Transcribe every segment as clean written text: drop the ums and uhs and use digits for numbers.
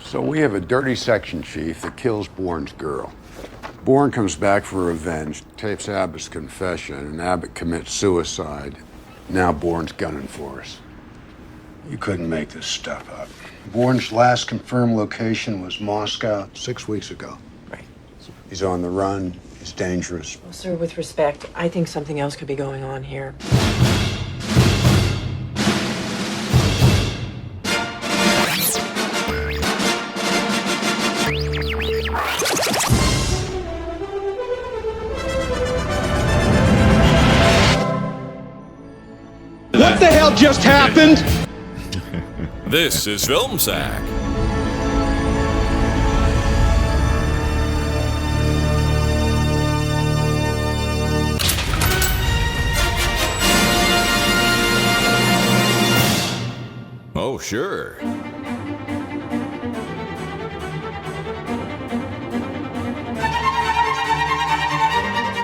So we have a dirty section chief that kills Bourne's girl. Bourne comes back for revenge, tapes Abbott's confession, and Abbott commits suicide. Now Bourne's gunning for us. You couldn't make this stuff up. Bourne's last confirmed location was Moscow 6 weeks ago. Right. He's on the run. He's dangerous. Well, sir, with respect, I think something else could be going on here. What the hell just happened? This is Film Sack. Oh, sure.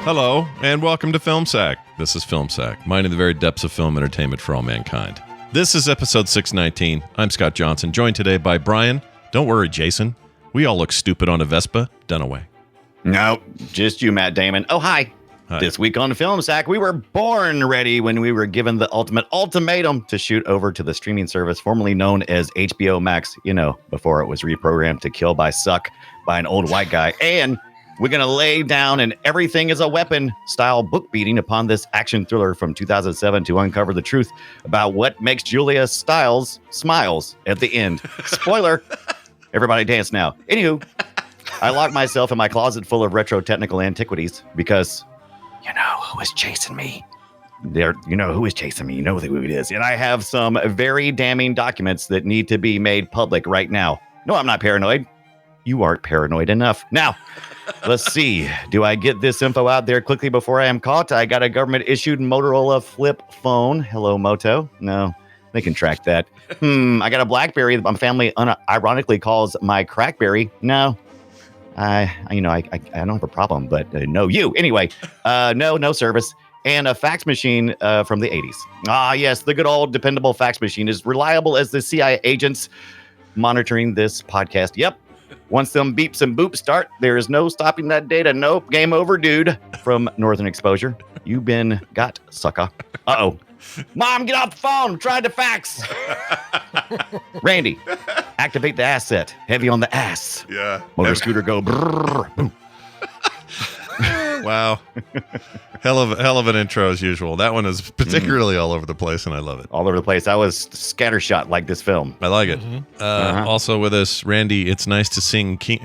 Hello, and welcome to Film Sack. This is Film Sack, mining the very depths of film entertainment for all mankind. This is episode 619. I'm Scott Johnson, joined today by Brian. Don't worry, Jason. We all look stupid on a Vespa. Dunaway. No, just you, Matt Damon. Oh, hi. Hi. This week on Film Sack, we were born ready when we were given the ultimate ultimatum to shoot over to the streaming service formerly known as HBO Max, you know, before it was reprogrammed to kill by suck by an old white guy. And we're going to lay down an everything is a weapon style book beating upon this action thriller from 2007 to uncover the truth about what makes Julia Stiles smiles at the end. Spoiler. Everybody dance now. Anywho, I locked myself in my closet full of retro technical antiquities because you know who is chasing me. You know who is chasing me. You know who it is. And I have some very damning documents that need to be made public right now. No, I'm not paranoid. You aren't paranoid enough. Now, let's see. Do I get this info out there quickly before I am caught? I got a government-issued Motorola flip phone. Hello, Moto. No, they can track that. I got a BlackBerry that my family ironically calls my Crackberry. No. I don't have a problem, but no, you. Anyway, no service. And a fax machine from the 80s. Ah, yes, the good old dependable fax machine is reliable as the C.I.A. agents monitoring this podcast. Yep. Once them beeps and boops start, there is no stopping that data. Nope. Game over, dude. From Northern Exposure. You been got, sucker. Uh-oh. Mom, get off the phone. I'm trying to fax. Randy, activate the asset. Heavy on the ass. Yeah. Motor scooter go brrr, boom. Wow. Hell of an intro as usual. That one is particularly all over the place, and I love it. All over the place. I was scattershot like this film. I like it. Also with us, Randy, it's nice to see King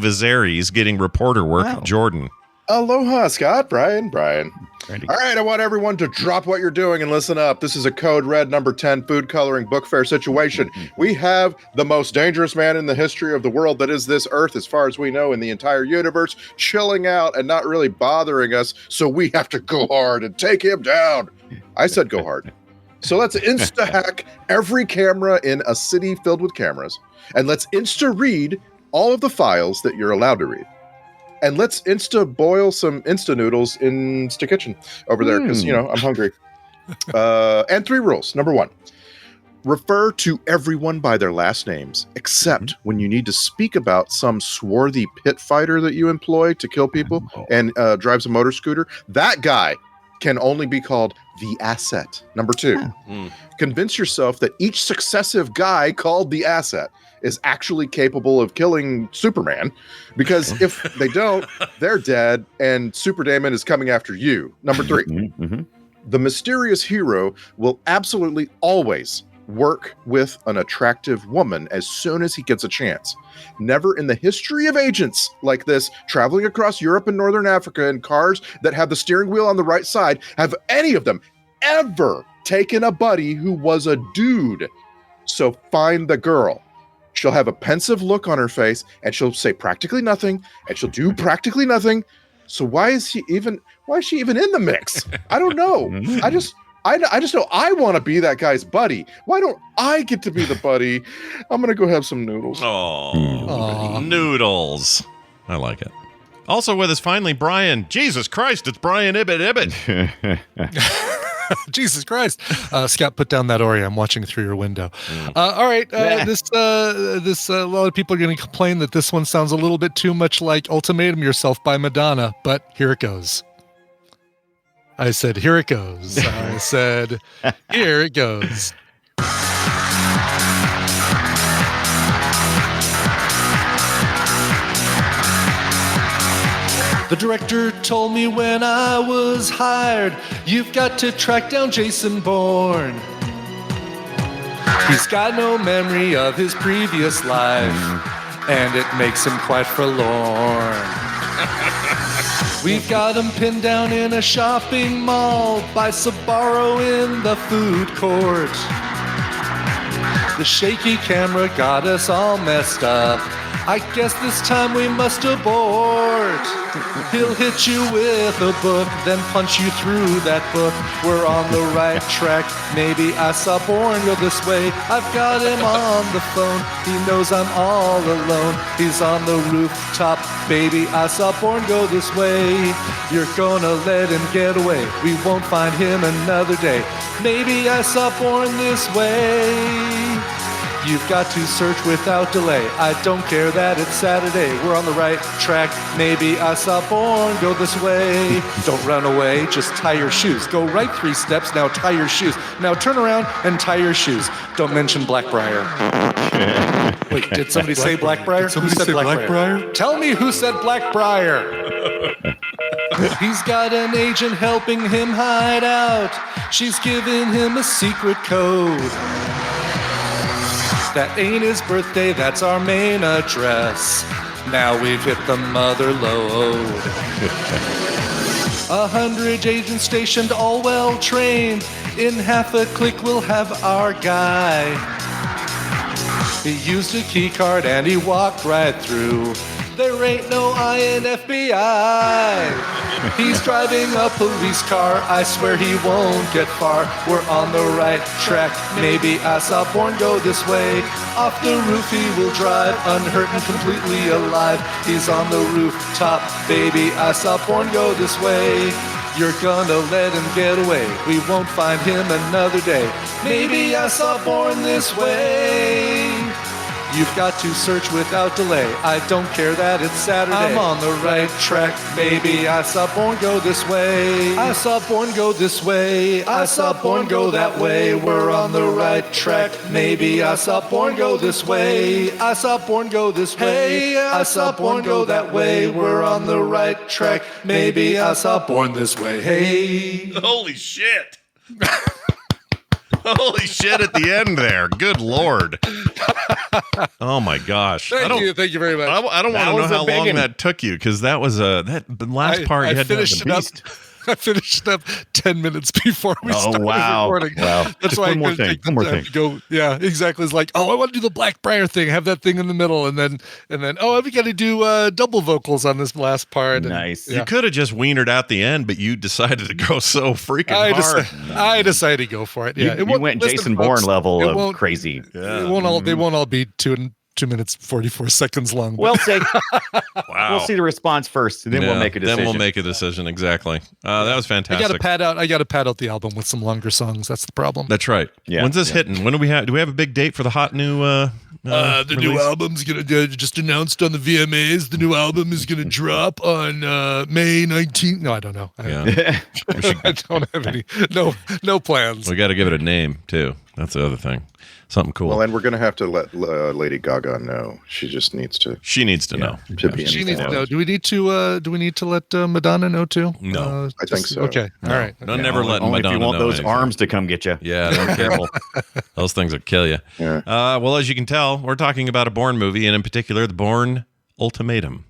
Viserys getting reporter work. Wow. Jordan. Aloha, Scott. Brian. Randy. All right, I want everyone to drop what you're doing and listen up. This is a Code Red number 10 food coloring book fair situation. We have the most dangerous man in the history of the world that is this earth, as far as we know, in the entire universe, chilling out and not really bothering us, so we have to go hard and take him down. I said go hard. So let's insta-hack every camera in a city filled with cameras, and let's insta-read all of the files that you're allowed to read. And let's boil some Insta noodles in Insta Kitchen over there because, I'm hungry. And 3 rules. Number 1, refer to everyone by their last names, except when you need to speak about some swarthy pit fighter that you employ to kill people and drives a motor scooter. That guy can only be called the asset. Number 2, convince yourself that each successive guy called the asset is actually capable of killing Superman, because if they don't, they're dead and Super Damon is coming after you. Number 3, the mysterious hero will absolutely always work with an attractive woman as soon as he gets a chance. Never in the history of agents like this, traveling across Europe and Northern Africa in cars that have the steering wheel on the right side, have any of them ever taken a buddy who was a dude. So find the girl. She'll have a pensive look on her face, and she'll say practically nothing, and she'll do practically nothing. So why is she even in the mix? I don't know. I just know I want to be that guy's buddy. Why don't I get to be the buddy? I'm gonna go have some noodles. Oh, noodles. I like it. Also with us finally, Brian. Jesus Christ, it's Brian Ibbett. Jesus Christ. Scott, put down that Oreo. I'm watching through your window. All right. This a lot of people are going to complain that this one sounds a little bit too much like Ultimatum Yourself by Madonna, but here it goes. I said, here it goes. I said, here it goes. The director told me when I was hired, you've got to track down Jason Bourne. He's got no memory of his previous life, and it makes him quite forlorn. We've got him pinned down in a shopping mall by Sbarro in the food court. The shaky camera got us all messed up. I guess this time we must abort. He'll hit you with a book, then punch you through that book. We're on the right track. Maybe I saw Bourne go this way. I've got him on the phone. He knows I'm all alone. He's on the rooftop. Baby, I saw Bourne go this way. You're gonna let him get away. We won't find him another day. Maybe I saw Bourne this way. You've got to search without delay. I don't care that it's Saturday. We're on the right track. Maybe I saw Bourne go this way. Don't run away. Just tie your shoes. Go right 3 steps. Now tie your shoes. Now turn around and tie your shoes. Don't mention Blackbriar. Wait, did somebody say Blackbriar? Who said Blackbriar? Tell me who said Blackbriar. He's got an agent helping him hide out. She's giving him a secret code. That ain't his birthday, that's our main address. Now we've hit the mother load. 100 agents stationed, all well trained. In half a click we'll have our guy. He used a key card and he walked right through. There ain't no I in FBI. He's driving a police car. I swear he won't get far. We're on the right track. Maybe I saw Bourne go this way. Off the roof he will drive, unhurt and completely alive. He's on the rooftop. Baby, I saw Bourne go this way. You're gonna let him get away. We won't find him another day. Maybe I saw Bourne this way. You've got to search without delay. I don't care that it's Saturday. I'm on the right track. Maybe I saw Bourne go this way. I saw Bourne go this way. I saw Bourne go that way. We're on the right track. Maybe I saw Bourne go this way. I saw Bourne go this way. I saw Bourne go that way. We're on the right track. Maybe I saw Bourne this way. Hey. Holy shit. Holy shit at the end there. Good Lord. Oh my gosh. Thank you very much. I don't want to know how long that took you, because that was the last part you had to have the beast. I finished up 10 minutes before we started recording. Wow. That's Just why one more thing. One more thing. Go, yeah, exactly. It's like, I want to do the Blackbriar thing. Have that thing in the middle, and then, we got to do double vocals on this last part. Nice. And, You could have just weenered out the end, but you decided to go so freaking hard. I decided to go for it. Yeah, you went Jason Bourne level of crazy. Yeah. They won't all be 2 minutes 44 seconds long. We'll see. Wow. We'll see the response first, and then we'll make a decision. Then we'll make a decision. Exactly. That was fantastic. I got to pad out the album with some longer songs. That's the problem. That's right. Yeah. When's this hitting? When do we have a big date for the hot new the release? new album's gonna just announced on the VMAs. The new album is gonna drop on May 19th. No, I don't know. Yeah. I don't have any no plans. We got to give it a name too. That's the other thing. Something cool. Well, and we're going to have to let Lady Gaga know. She just needs to. She needs to know. She needs to know. Do we need to let Madonna know too? No, I think so. Okay. No. All right. Don't never let Only Madonna if you want know those anything. arms to come get you. Yeah, be careful. Those things will kill you. Yeah. Well, as you can tell, we're talking about a Bourne movie, and in particular, the Bourne Ultimatum.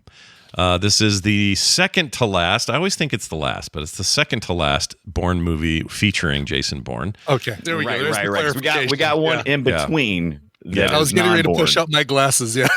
This is the second to last. I always think it's the last, but it's the second to last Bourne movie featuring Jason Bourne. Okay. There we go. There's the Right. We got one in between. Yeah. I was getting ready to push up my glasses. Yeah.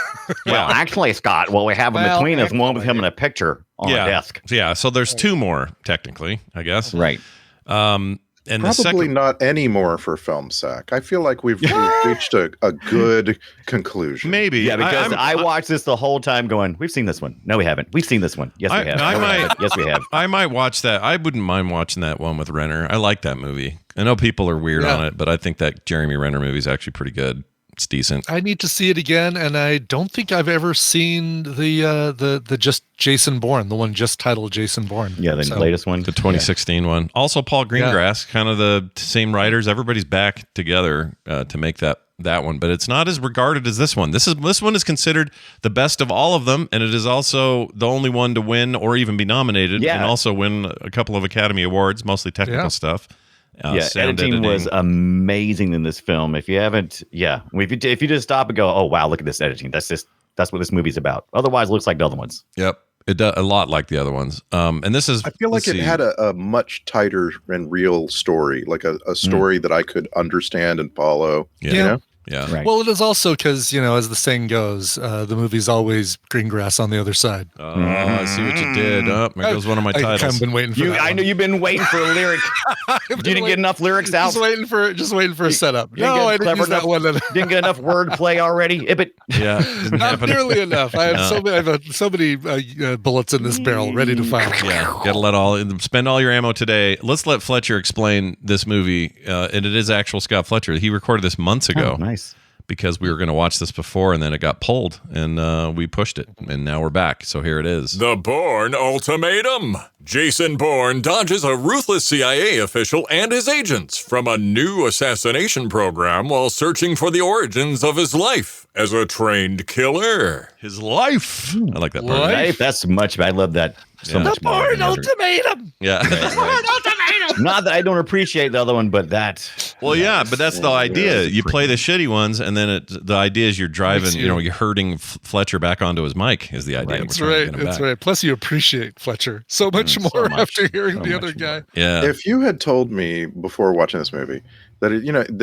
Well, actually, Scott, what we have in between is one with him in a picture on a desk. Yeah, so there's 2 more, technically, I guess. Right. And And Probably not anymore for Film Sack. I feel like we've reached a good conclusion. maybe. Yeah, because I watched this the whole time going, we've seen this one. No, we haven't. We've seen this one. Yes, we have. I No, we might- haven't. Yes, we have. I might watch that. I wouldn't mind watching that one with Renner. I like that movie. I know people are weird on it, but I think that Jeremy Renner movie is actually pretty good. It's decent. I need to see it again, and I don't think I've ever seen the just Jason Bourne, the one just titled Jason Bourne. Yeah, the latest one. The 2016 one. Also Paul Greengrass, kind of the same writers. Everybody's back together to make that one, but it's not as regarded as this one. This one is considered the best of all of them, and it is also the only one to win or even be nominated, and also win a couple of Academy Awards, mostly technical stuff. Editing was amazing in this film. If you haven't, if you just stop and go, oh wow, look at this editing. That's what this movie's about. Otherwise, it looks like the other ones. Yep, it does a lot like the other ones. And this is, I feel like it had a much tighter and real story, like a story that I could understand and follow. Yeah. You know? Yeah. Right. Well, it is also because, as the saying goes, the movie's always green grass on the other side. Oh, I see what you did. Oh, there goes one of my titles. I've been waiting for that. I know you've been waiting for a lyric. You didn't get enough lyrics out. Just waiting for a setup. You No, I didn't use that one. Didn't get enough wordplay already. Yeah, Not nearly enough. I have so many bullets in this barrel ready to fire. Yeah, gotta spend all your ammo today. Let's let Fletcher explain this movie, and it is actual Scott Fletcher. He recorded this months ago. Oh, nice. Because we were going to watch this before, and then it got pulled, and we pushed it, and now we're back. So here it is. The Bourne Ultimatum. Jason Bourne dodges a ruthless CIA official and his agents from a new assassination program while searching for the origins of his life as a trained killer. His life. I like that part. Life? That's much. I love that so much more. Bourne Ultimatum. Yeah. Not that I don't appreciate the other one, but that. Well, yeah, but that's the idea. You play the shitty ones, and then the idea is you're driving, you're herding Fletcher back onto his mic is the idea. That's right. That's right. Plus, you appreciate Fletcher so much more after hearing the other guy. Yeah. If you had told me before watching this movie that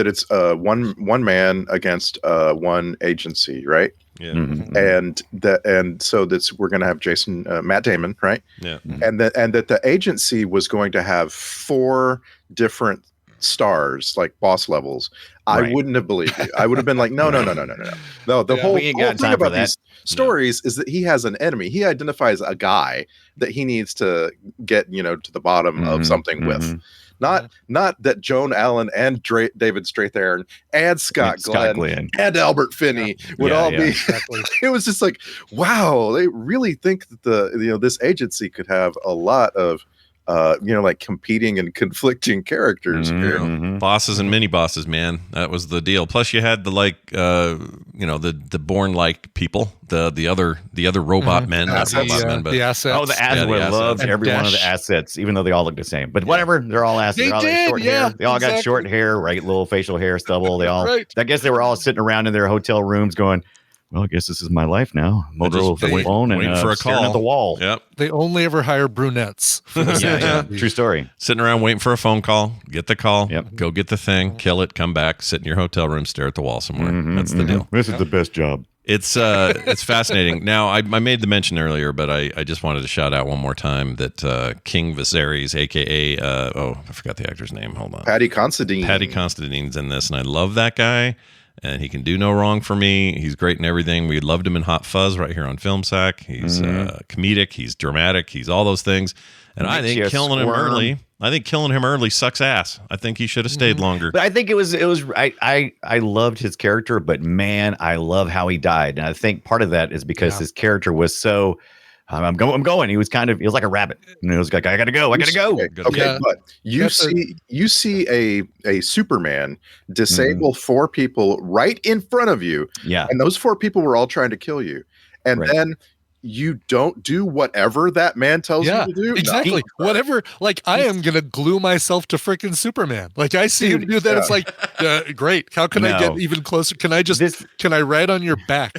it's one man against one agency, right? Yeah. And so we're going to have Matt Damon, right? Yeah. And that the agency was going to have 4 different stars, like boss levels. Right. I wouldn't have believed you. I would have been like, no. The whole we ain't got thing time for about that. these stories is that he has an enemy. He identifies a guy that he needs to get, to the bottom of something with. Not that Joan Allen and David Strathairn and Scott Glenn and Albert Finney would all be. Exactly. It was just like, wow, they really think that this agency could have a lot of like competing and conflicting characters here. Bosses and mini bosses, man. That was the deal. Plus, you had the Bourne-like people, the other robot men, not robot men, but the assets. Oh, the assets. I loved every one of the assets, even though they all look the same. But whatever, they're all assets. They short hair. They all got short hair, right? Little facial hair, stubble. They all. I guess they were all sitting around in their hotel rooms going, well, I guess this is my life now. Motor with the phone and waiting for a staring call at the wall. Yep. They only ever hire brunettes. For this True story. Sitting around waiting for a phone call, get the call, Yep. go get the thing, kill it, come back, sit in your hotel room, stare at the wall somewhere. That's the deal. This is the best job. It's fascinating. Now, I made the mention earlier, but I just wanted to shout out one more time that King Viserys, a.k.a. I forgot the actor's name. Hold on. Patty Considine's in this, and I love that guy. And he can do no wrong for me. He's great in everything. We loved him in Hot Fuzz right here on Film Sack. He's comedic. He's dramatic. He's all those things. And I think killing him early sucks ass. I think he should have stayed longer. But I think it was. I loved his character, but man, I love how he died. And I think part of that is because his character was so. I'm going. He was like a rabbit. And it was like, I gotta go. Okay, but you see a Superman disable 4 people right in front of you. Yeah. And those 4 people were all trying to kill you. And then you don't do whatever that man tells you to do. Exactly. No. Whatever. Like, I am going to glue myself to freaking Superman. Like, I see him do that. It's like, great. How can I get even closer? Can I ride on your back?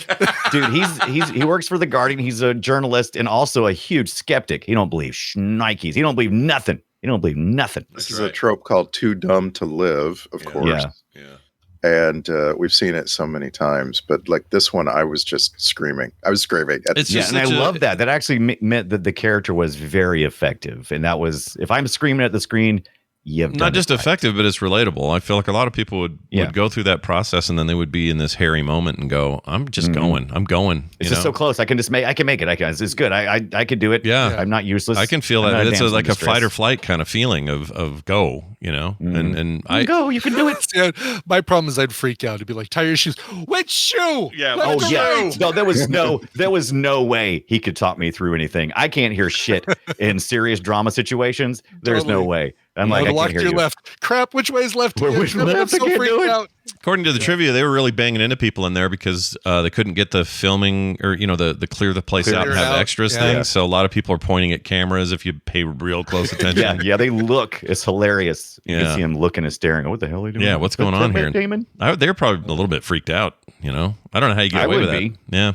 Dude, he works for The Guardian. He's a journalist and also a huge skeptic. He don't believe shnikes. He don't believe nothing. This is a trope called Too Dumb to Live, of course. Yeah. And we've seen it so many times, but like this one, I was just screaming. I was screaming. And I love that. That actually meant that the character was very effective. And that was, if I'm screaming at the screen, you've done not just it right. effective, but it's relatable. I feel like a lot of people would go through that process, and then they would be in this hairy moment and go, "I'm just going. I'm going." It's just so close. I can make it. It's good. I could do it. Yeah. I'm not useless. I can feel I'm that. not It's damsel in like a distress. fight or flight kind of feeling of go, and I Go. You can do it. Yeah, my problem is I'd freak out. It'd be like, tie your shoes. Which shoe? Yeah. Which shoe? No, there was no way he could talk me through anything. I can't hear shit in serious drama situations. There's no Totally. way. I'm like, I lock can't hear to your you. left. Crap, which way is left? Which I'm left? I so can't do freaked it. out. According to the trivia, they were really banging into people in there because they couldn't get the filming or the clear the place out and Clear it have out. extras Yeah. things. So a lot of people are pointing at cameras if you pay real close attention. Yeah, they look. It's hilarious. You Yeah. can see him looking and staring. What the hell are you doing? Yeah, what's going on here? Damon? They're probably a little bit freaked out. I don't know how you get I away with would that. be. Yeah.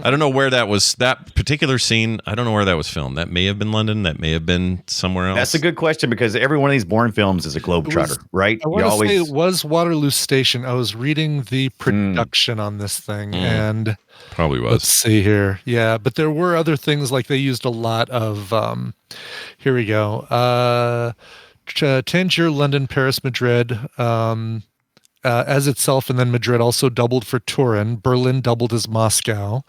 I don't know where that was. That particular scene, I don't know where that was filmed. That may have been London. That may have been somewhere else. That's a good question because every one of these Bourne films is a globetrotter, right? I want to say it was Waterloo Station. I was reading the production on this thing, and Probably was. let's see here. Yeah, but there were other things like they used a lot of. Here we go. Tangier, London, Paris, Madrid. As itself, and then Madrid also doubled for Turin. Berlin doubled as Moscow.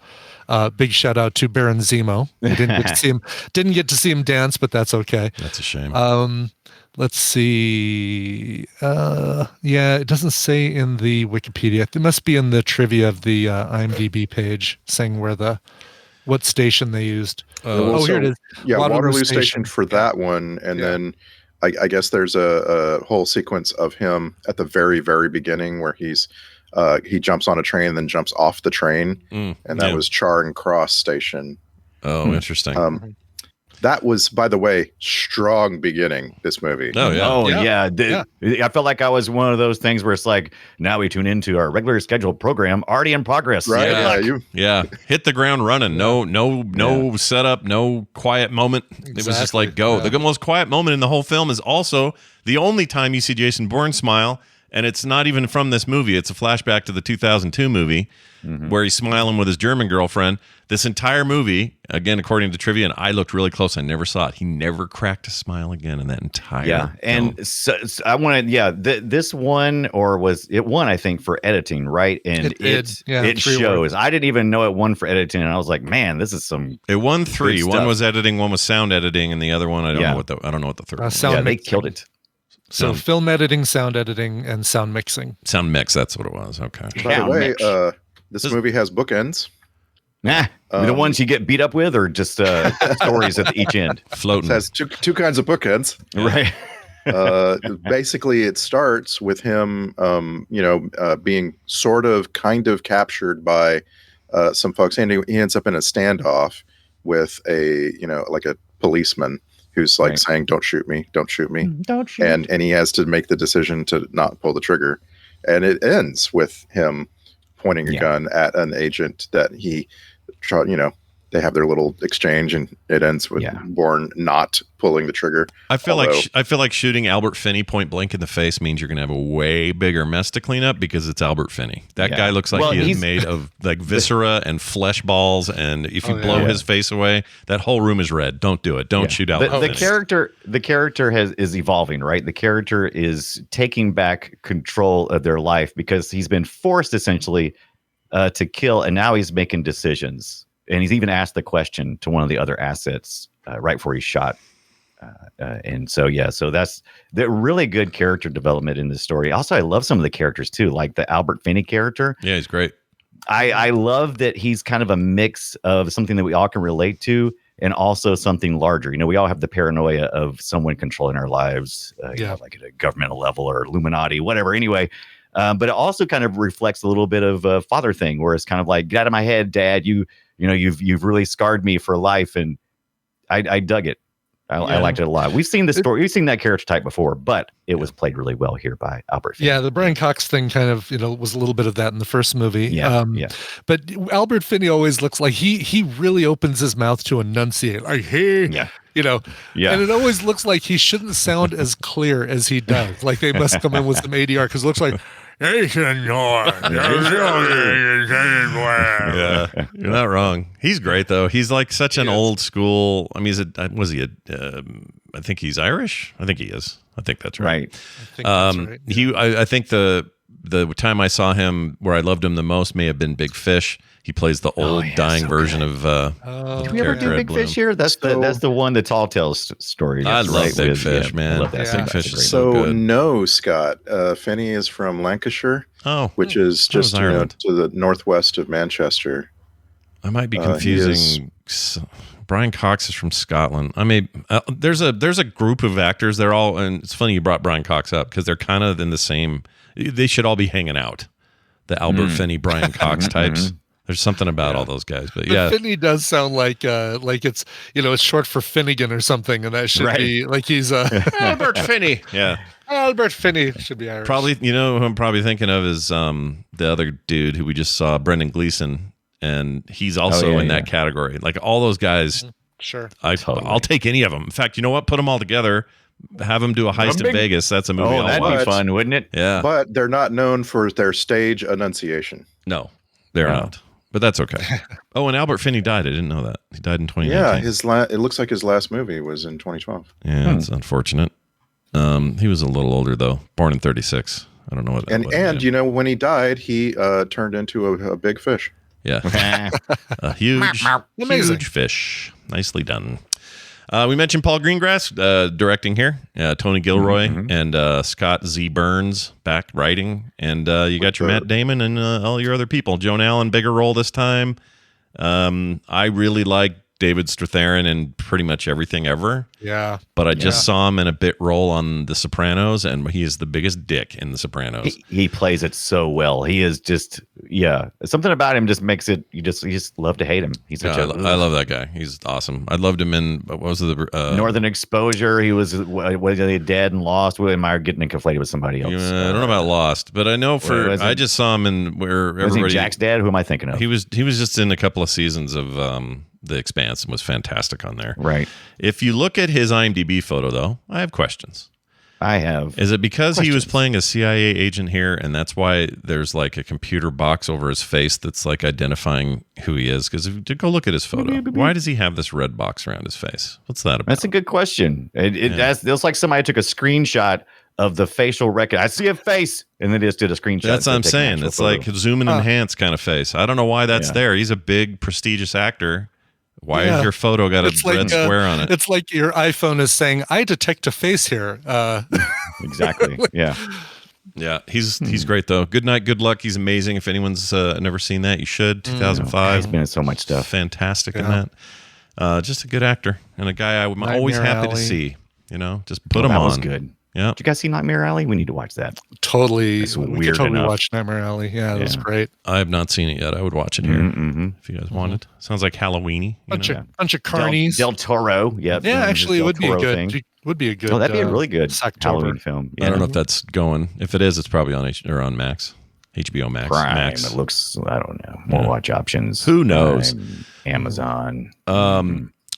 Big shout out to Baron Zemo. We didn't get to see him. Didn't get to see him dance, but that's okay. That's a shame. Let's see. Yeah, it doesn't say in the Wikipedia. It must be in the trivia of the IMDb page saying what station they used. Here it is. Yeah, Waterloo Station for that one, and then I guess there's a whole sequence of him at the very, very beginning where he jumps on a train and then jumps off the train, and that was Charing Cross Station. Oh, interesting. That was, by the way, strong beginning, this movie. Oh, yeah. Oh, yeah. I felt like I was one of those things where it's like, now we tune into our regular scheduled program, already in progress. Right? Yeah. Yeah, hit the ground running. No setup, no quiet moment. It was just like go. Yeah. The most quiet moment in the whole film is also the only time you see Jason Bourne smile, and it's not even from this movie. It's a flashback to the 2002 movie where he's smiling with his German girlfriend. This entire movie, again, according to trivia, and I looked really close. I never saw it. He never cracked a smile again in that entire film. And so I wanted, this one, or was it won, I think, for editing, right? And it shows. I didn't even know it won for editing, and I was like, man, this is some. It won 3. good One stuff. was editing, one was sound editing, and the other one I don't know what the third one was. Sound They mixing. killed it. So film editing, sound editing, and sound mixing. Sound mix. That's what it was. Okay. By the Sound way, mix. this movie has bookends. Nah, the ones you get beat up with, or just stories at each end. Floating. It has two kinds of bookends. Right. Basically, it starts with him, being kind of captured by some folks, and he ends up in a standoff with a policeman who's like saying, "Don't shoot me, don't shoot me," Don't shoot. and he has to make the decision to not pull the trigger, and it ends with him pointing a gun at an agent that they have their little exchange, and it ends with Bourne not pulling the trigger. I feel like shooting Albert Finney point blank in the face means you're going to have a way bigger mess to clean up because it's Albert Finney. That guy looks like he is made of like viscera and flesh balls, and if you blow his face away, that whole room is red. Don't do it. Don't shoot Albert Finney. The character is evolving, right? The character is taking back control of their life because he's been forced essentially to kill, and now he's making decisions. And he's even asked the question to one of the other assets right before he's shot. So that's the really good character development in this story. Also, I love some of the characters too, like the Albert Finney character. Yeah, he's great. I love that he's kind of a mix of something that we all can relate to and also something larger. We all have the paranoia of someone controlling our lives, like at a governmental level or Illuminati, whatever. Anyway, but it also kind of reflects a little bit of a father thing where it's kind of like, get out of my head, Dad. You've really scarred me for life, and I dug it. I liked it a lot. We've seen the story. We've seen that character type before, but it was played really well here by Albert Finney. Yeah, the Brian Cox thing kind of, was a little bit of that in the first movie. But Albert Finney always looks like he really opens his mouth to enunciate. Like, hey, and it always looks like he shouldn't sound as clear as he does. Like they must come in with some ADR because it looks like, hey, senor. Yeah, you're not wrong. He's great though. He's like such an old school. I mean, was he a I think he's Irish. I think he is. I think that's right. I think that's right. I think the time I saw him where I loved him the most may have been Big Fish. He plays the old dying version of. Did we ever do Big Fish here? That's the one, the Tall Tales story. I love Big Fish, man. I love that. Big Fish is So so good. no, Scott. Finney is from Lancashire, which is just to the northwest of Manchester. I might be confusing. Brian Cox is from Scotland. I mean, there's a group of actors. They're all, and it's funny you brought Brian Cox up because they're kind of in the same. They should all be hanging out. The Albert Finney, Brian Cox types. There's something about all those guys, but Finney does sound like it's it's short for Finnegan or something, and that should be like he's Albert Finney. Yeah, Albert Finney should be Irish. Probably, who I'm probably thinking of is the other dude who we just saw, Brendan Gleeson, and he's also in that category. Like all those guys. Sure, I'll take any of them. In fact, you know what? Put them all together. Have them do a heist in Vegas. That's a movie. Oh, that'd be fun, wouldn't it? Yeah, but they're not known for their stage enunciation. No, they're not. But that's okay. Oh, and Albert Finney died. I didn't know that. He died in 2019. Yeah, it looks like his last movie was in 2012. Yeah, it's unfortunate. He was a little older though. Born in 36. I don't know what. And when he died, he turned into a big fish. Yeah, a huge fish. Nicely done. We mentioned Paul Greengrass directing here, Tony Gilroy and Scott Z. Burns back writing, and you got your Matt Damon and all your other people. Joan Allen, bigger role this time. I really like David Strathairn in pretty much everything ever. Yeah. But I just saw him in a bit role on The Sopranos, and he is the biggest dick in The Sopranos. He plays it so well. He is just, something about him just makes it, you just love to hate him. He's such I love that guy. He's awesome. I loved him in, what was it? Northern Exposure. He was he dead and lost? Am I getting conflated with somebody else? I don't know about Lost, but I know I just saw him in where was he Jack's dad? Who am I thinking of? He was just in a couple of seasons of The Expanse and was fantastic on there. Right. If you look at his IMDb photo, though, I have questions. I have. Is it because he was playing a CIA agent here, and that's why there's like a computer box over his face that's like identifying who he is? Because go look at his photo. Why does he have this red box around his face? What's that about? That's a good question. It looks like somebody took a screenshot of the facial record. I see a face, and then just did a screenshot. That's what I'm saying. It's like zoom and enhance kind of face. I don't know why that's there. He's a big, prestigious actor. Why has your photo got a red square on it? It's like your iPhone is saying, I detect a face here. Exactly. Yeah. Yeah. He's great, though. Good Night, Good Luck. He's amazing. If anyone's never seen that, you should. 2005. He's been in so much stuff. Fantastic in that. Just a good actor and a guy I'm always happy to see. Just put him on. That was good. Yeah. Did you guys see Nightmare Alley? We need to watch that. Totally. It's weird we could totally enough. watch Nightmare Alley. Yeah, that's great. I have not seen it yet. I would watch it here if you guys wanted. Sounds like Halloween-y. Bunch of carnies. Del Toro. Yep. Yeah, actually, it would be a good. Would be a good. Oh, that'd be a really good Sacktober Halloween film. Yeah. I don't know if that's going. If it is, it's probably on Max, HBO Max. Prime. Max. It looks. I don't know. More watch options. Who knows? Prime, Amazon.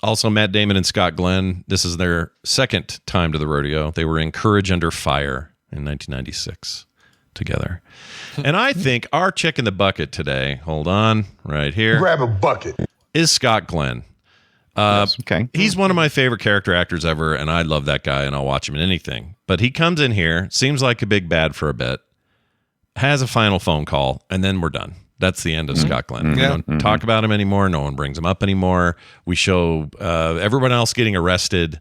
Also, Matt Damon and Scott Glenn. This is their second time to the rodeo. They were in Courage Under Fire in 1996 together. And I think our chick in the bucket today, hold on, right here. Grab a bucket. Is Scott Glenn. Okay. He's one of my favorite character actors ever, and I love that guy, and I'll watch him in anything. But he comes in here, seems like a big bad for a bit, has a final phone call, and then we're done. That's the end of Scott Glenn. We don't talk about him anymore. No one brings him up anymore. We show everyone else getting arrested.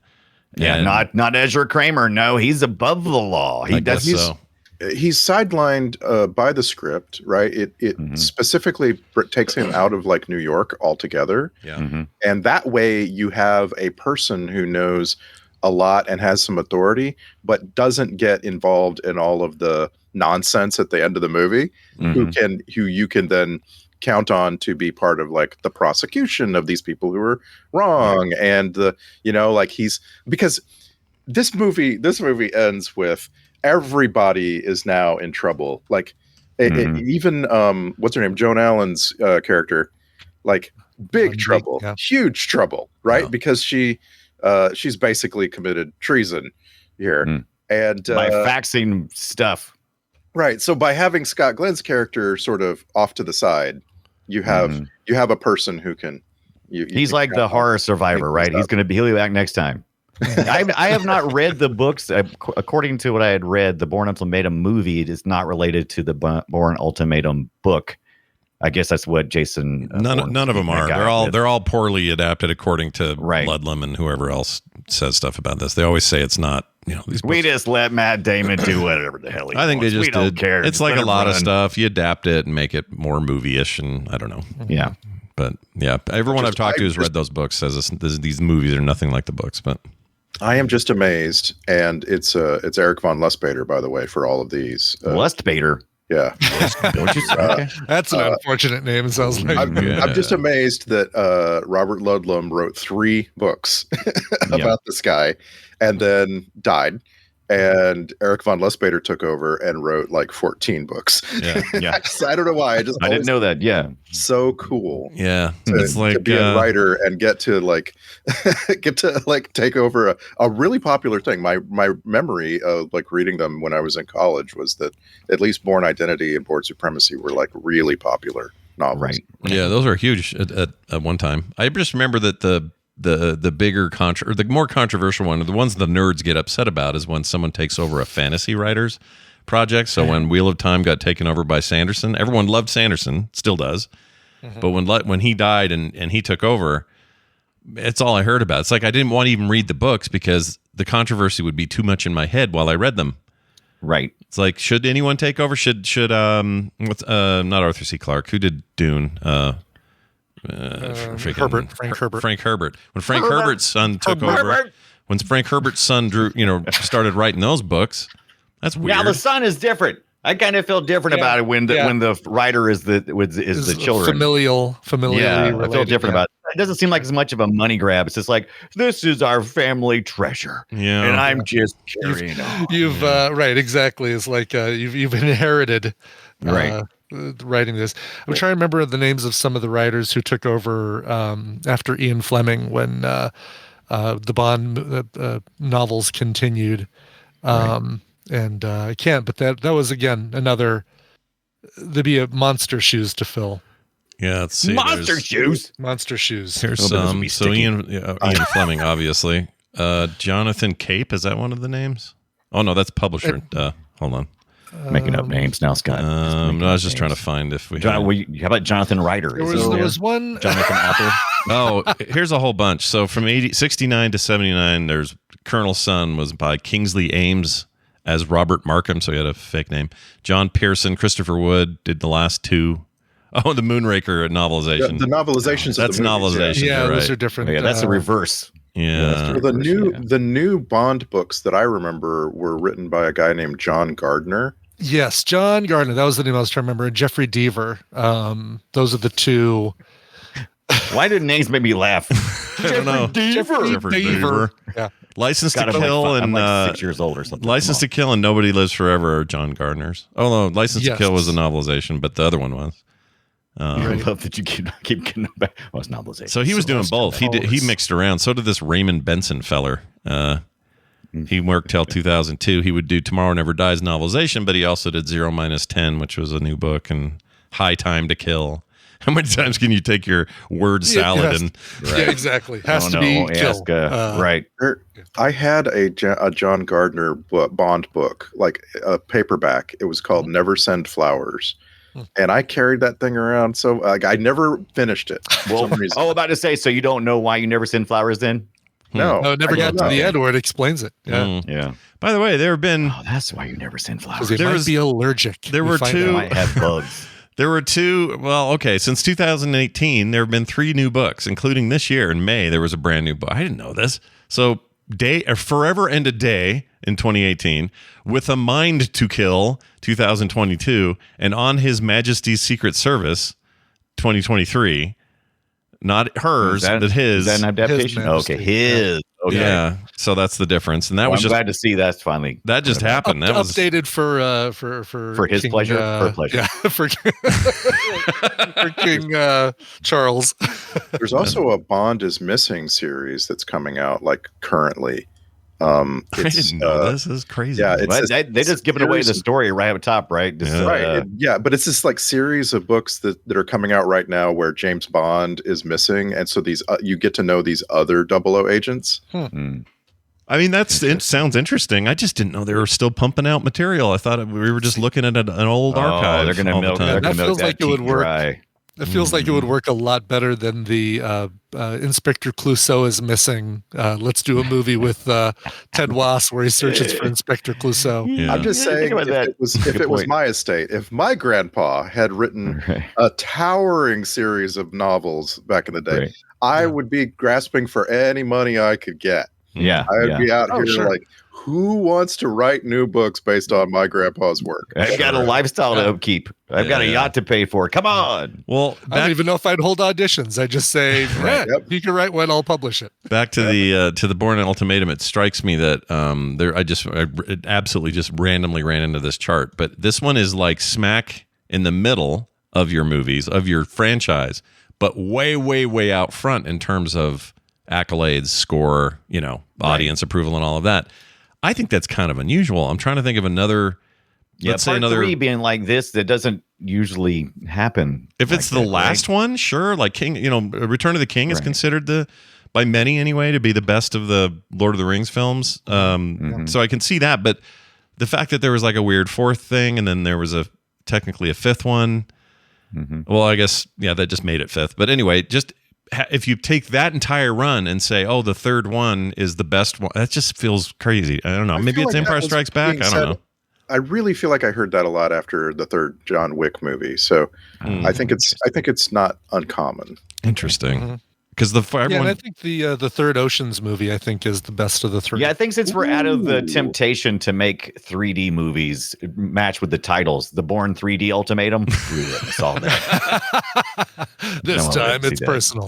Yeah, not Ezra Kramer. No, he's above the law. I guess so. He's sidelined by the script, right? It specifically takes him out of like New York altogether. Yeah. And that way you have a person who knows a lot and has some authority, but doesn't get involved in all of the nonsense at the end of the movie, who you can then count on to be part of like the prosecution of these people who are wrong. And because this movie ends with everybody is now in trouble. Like even what's her name? Joan Allen's character, like big trouble, huge trouble, right? Because she's basically committed treason here. And by faxing stuff. Right. So by having Scott Glenn's character sort of off to the side, you have a person who can. He's like the horror survivor, right? He'll be back next time. I have not read the books. According to what I had read, the Bourne Ultimatum movie is not related to the Bourne Ultimatum book. I guess that's what Jason. None of them are. They're all poorly adapted according to Ludlum and whoever else says stuff about this. They always say it's not. These we just let Matt Damon do whatever the hell he wants. I think they just don't care. It's like a lot of stuff. You adapt it and make it more movie-ish, and I don't know. Yeah. But yeah, everyone I've talked to who's read those books says these movies are nothing like the books. But I am just amazed, and it's Eric von Lustbader, by the way, for all of these. Lustbader. Yeah. Don't you say? That's an unfortunate name. It sounds like. I'm just amazed that Robert Ludlum wrote 3 books about this guy, and then died. And Eric von Lustbader took over and wrote like 14 books. Yeah. I don't know why. I didn't know that. Yeah. So cool. Yeah. It's like to be a writer and get to take over a really popular thing. My memory of like reading them when I was in college was that at least Bourne Identity and Bourne Supremacy were like really popular novels. Right. Yeah. Those are huge at one time. I just remember that the bigger or the more controversial one, the ones the nerds get upset about, is when someone takes over a fantasy writer's project. So when Wheel of Time got taken over by Sanderson, everyone loved Sanderson, still does. But when he died and he took over, it's all I heard about. It's like I didn't want to even read the books because the controversy would be too much in my head while I read them. Right. It's like, should anyone take over? Should not Arthur C. Clarke, who did Dune? Frank Herbert. Frank Herbert. When Frank Herbert's son took over, when Frank Herbert's son started writing those books, that's weird. Now the son is different. I kind of feel different about it when the writer is the children. Familially I feel different about it. It doesn't seem like as much of a money grab. It's just like, this is our family treasure. Yeah. And I'm just carrying on. You've right, exactly. It's like you've inherited writing this. I'm trying to remember the names of some of the writers who took over after Ian Fleming when the Bond novels continued. And I can't, but that was again another. There'd be a monster shoes to fill. Yeah, let's see. Monster shoes. Here's some. So Ian Fleming, obviously. Jonathan Cape, is that one of the names? Oh no, that's publisher. Hold on. Making up names now, Scott. No, I was just trying to find if we. How about Jonathan Ryder? There was one. Jonathan Author. Oh, here's a whole bunch. So from 69 to 79, there's Colonel's son was by Kingsley Ames as Robert Markham, so he had a fake name. John Pearson, Christopher Wood did the last 2. Oh, the Moonraker novelization. The novelizations. That's of the movies, novelization. Yeah, right. those are different. Yeah, that's the reverse. Yeah. The new Bond books that I remember were written by a guy named John Gardner. Yes, John Gardner. That was the name I was trying to remember. And Jeffrey Deaver. Those are the 2. Why did names make me laugh? I don't know. Jeffrey Deaver. Yeah. License to Kill and like 6 years old or something. License to Kill and Nobody Lives Forever are John Gardner's. Oh no, License to Kill was a novelization, but the other one was. I love that you keep getting back. Well, it's novelization. So he was doing both. He mixed around. So did this Raymond Benson feller. He worked till 2002. He would do Tomorrow Never Dies novelization, but he also did 0-10, which was a new book, and High Time to Kill. How many times can you take your word salad and? Right. Yeah, exactly. Has to be kill. Right. I had a John Gardner Bond book, like a paperback. It was called Never Send Flowers. And I carried that thing around, so I never finished it. Well, about to say, so you don't know why you never send flowers then? No, it never got to the end where it explains it. Yeah, yeah. By the way, there have been. Oh, that's why you never send flowers. Because they might be allergic. There were 2. Might have bugs. There were 2. Well, okay. Since 2018, there have been 3 new books, including this year in May. There was a brand new book. I didn't know this. So, Forever and a Day in 2018, With a Mind to Kill 2022, and On His Majesty's Secret Service 2023. Not hers, but his. Is that an adaptation? Okay, his. Okay. Yeah, so that's the difference, and that was I'm just glad to see that's finally that just happened. That was updated for his King, pleasure. Her pleasure. Yeah, for King Charles. There's also a Bond is Missing series that's coming out like currently. I didn't know this. This is crazy. Yeah, they just giving away the story right up top, right? Just, right. But it's this like series of books that are coming out right now where James Bond is missing, and so these you get to know these other 00 agents. I mean, it sounds interesting. I just didn't know they were still pumping out material. I thought we were just looking at an old archive. They're going to milk That feels like it would work. Dry. It feels like it would work a lot better than the Inspector Clouseau is missing. Let's do a movie with Ted Wass where he searches for Inspector Clouseau. Yeah. I'm just saying, if it was my estate, if my grandpa had written a towering series of novels back in the day, I would be grasping for any money I could get. Yeah, I would be out here like, who wants to write new books based on my grandpa's work? I've got a lifestyle to upkeep. I've got a yacht to pay for. Come on. Well, I don't even know if I'd hold auditions. I just say, you can write one, I'll publish it. Back to the Bourne Ultimatum. It strikes me that I absolutely just randomly ran into this chart, but this one is like smack in the middle of your movies, of your franchise, but way, way, way out front in terms of accolades, score, audience approval, and all of that. I think that's kind of unusual. I'm trying to think of another. Let's say another 3 being like this that doesn't usually happen. If it's the last one, sure. Like King, Return of the King is considered by many anyway to be the best of the Lord of the Rings films. So I can see that, but the fact that there was like a weird fourth thing, and then there was technically a fifth one. Well, I guess that just made it fifth. But anyway, just. If you take that entire run and say, "Oh, the third one is the best one," that just feels crazy. I don't know. Maybe it's Empire Strikes Back. I don't know. I really feel like I heard that a lot after the third John Wick movie. So I think it's not uncommon. Interesting. Because and I think the third Ocean's movie, I think, is the best of the three. Yeah, I think since we're out of the temptation to make 3D movies match with the titles, the Bourne 3D Ultimatum, we saw that. This time it's personal.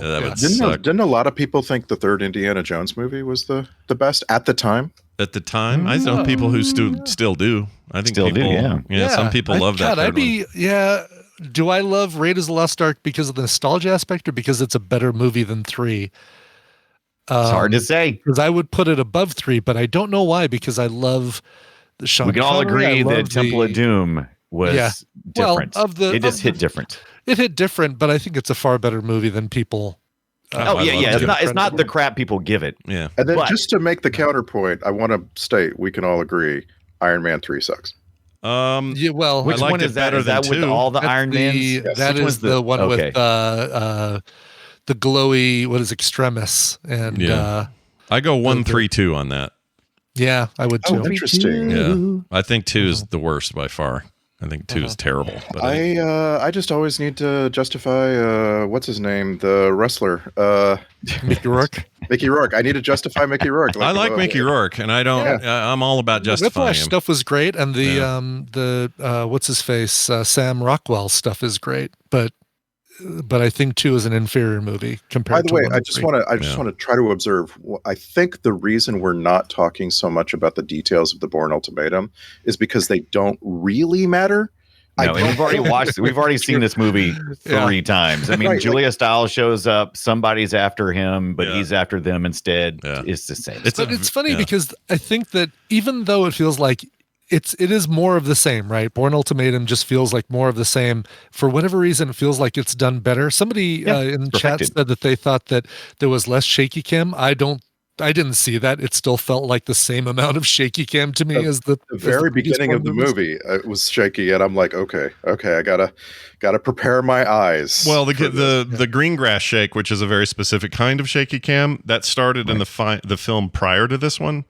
Didn't a lot of people think the third Indiana Jones movie was the best at the time? At the time, I know people who still do. I think still people do. Yeah, some people love that. Do I love Raiders of the Lost Ark because of the nostalgia aspect or because it's a better movie than 3? It's hard to say. Because I would put it above 3, but I don't know why, because I love the Sean We can all agree that Temple of Doom was different. It just hit different. It hit different, but I think it's a far better movie than people... It's not the crap people give it. Yeah. And then just to make the counterpoint, I want to state, we can all agree, Iron Man 3 sucks. Which one is that? Is that with all the Iron Mans? That is the one with the glowy, what is Extremis? And I go 1, 3, 2 on that. Yeah, I would too. Interesting. Yeah, I think 2 is the worst by far. I think 2 is terrible. But I just always need to justify what's his name, the wrestler, Mickey Rourke. Mickey Rourke. I need to justify Mickey Rourke. I like Mickey Rourke, and I don't. I'm all about justifying Whiplash him. stuff was great, and the what's his face, Sam Rockwell stuff is great, but I think 2 is an inferior movie compared to. By the way, I just want to try to observe. I think the reason we're not talking so much about the details of the Bourne Ultimatum is because they don't really matter. No, we've already seen this movie 3 times. I mean, Julia Stiles shows up, somebody's after him, but he's after them instead. It's the same. It's funny because I think that even though it feels like it is more of the same, right? Bourne Ultimatum just feels like more of the same. For whatever reason, it feels like it's done better. Somebody in chat said that they thought that there was less shaky cam. I didn't see that. It still felt like the same amount of shaky cam to me as the very beginning of the movie. It was shaky, and I'm like, okay, I gotta prepare my eyes. Well, the green grass shake, which is a very specific kind of shaky cam, that started in the film prior to this one.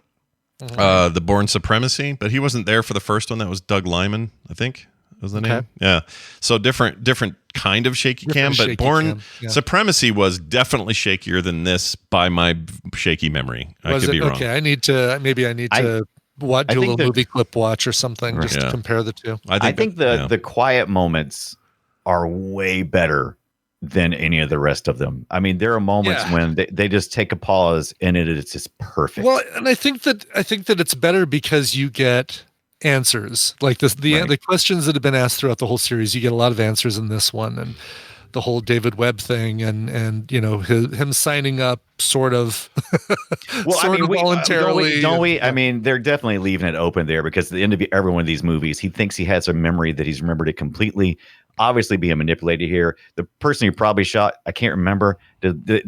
The Bourne Supremacy, but he wasn't there for the first one. That was Doug Liman, I think was the name. Yeah. So different kind of shaky cam, but Bourne Supremacy was definitely shakier than this by my shaky memory. I could be wrong. Okay, I need to do a little movie clip watch or something just to compare the two. I think the quiet moments are way better than any of the rest of them. I mean, there are moments when they just take a pause and it's just perfect. Well, and I think that it's better because you get answers like this. The questions that have been asked throughout the whole series, you get a lot of answers in this one, and the whole David Webb thing, and him signing up sort of, voluntarily. Don't we? I mean, they're definitely leaving it open there because at the end of every one of these movies, he thinks he has a memory that he's remembered it completely. Obviously being manipulated here. The person who probably shot, I can't remember.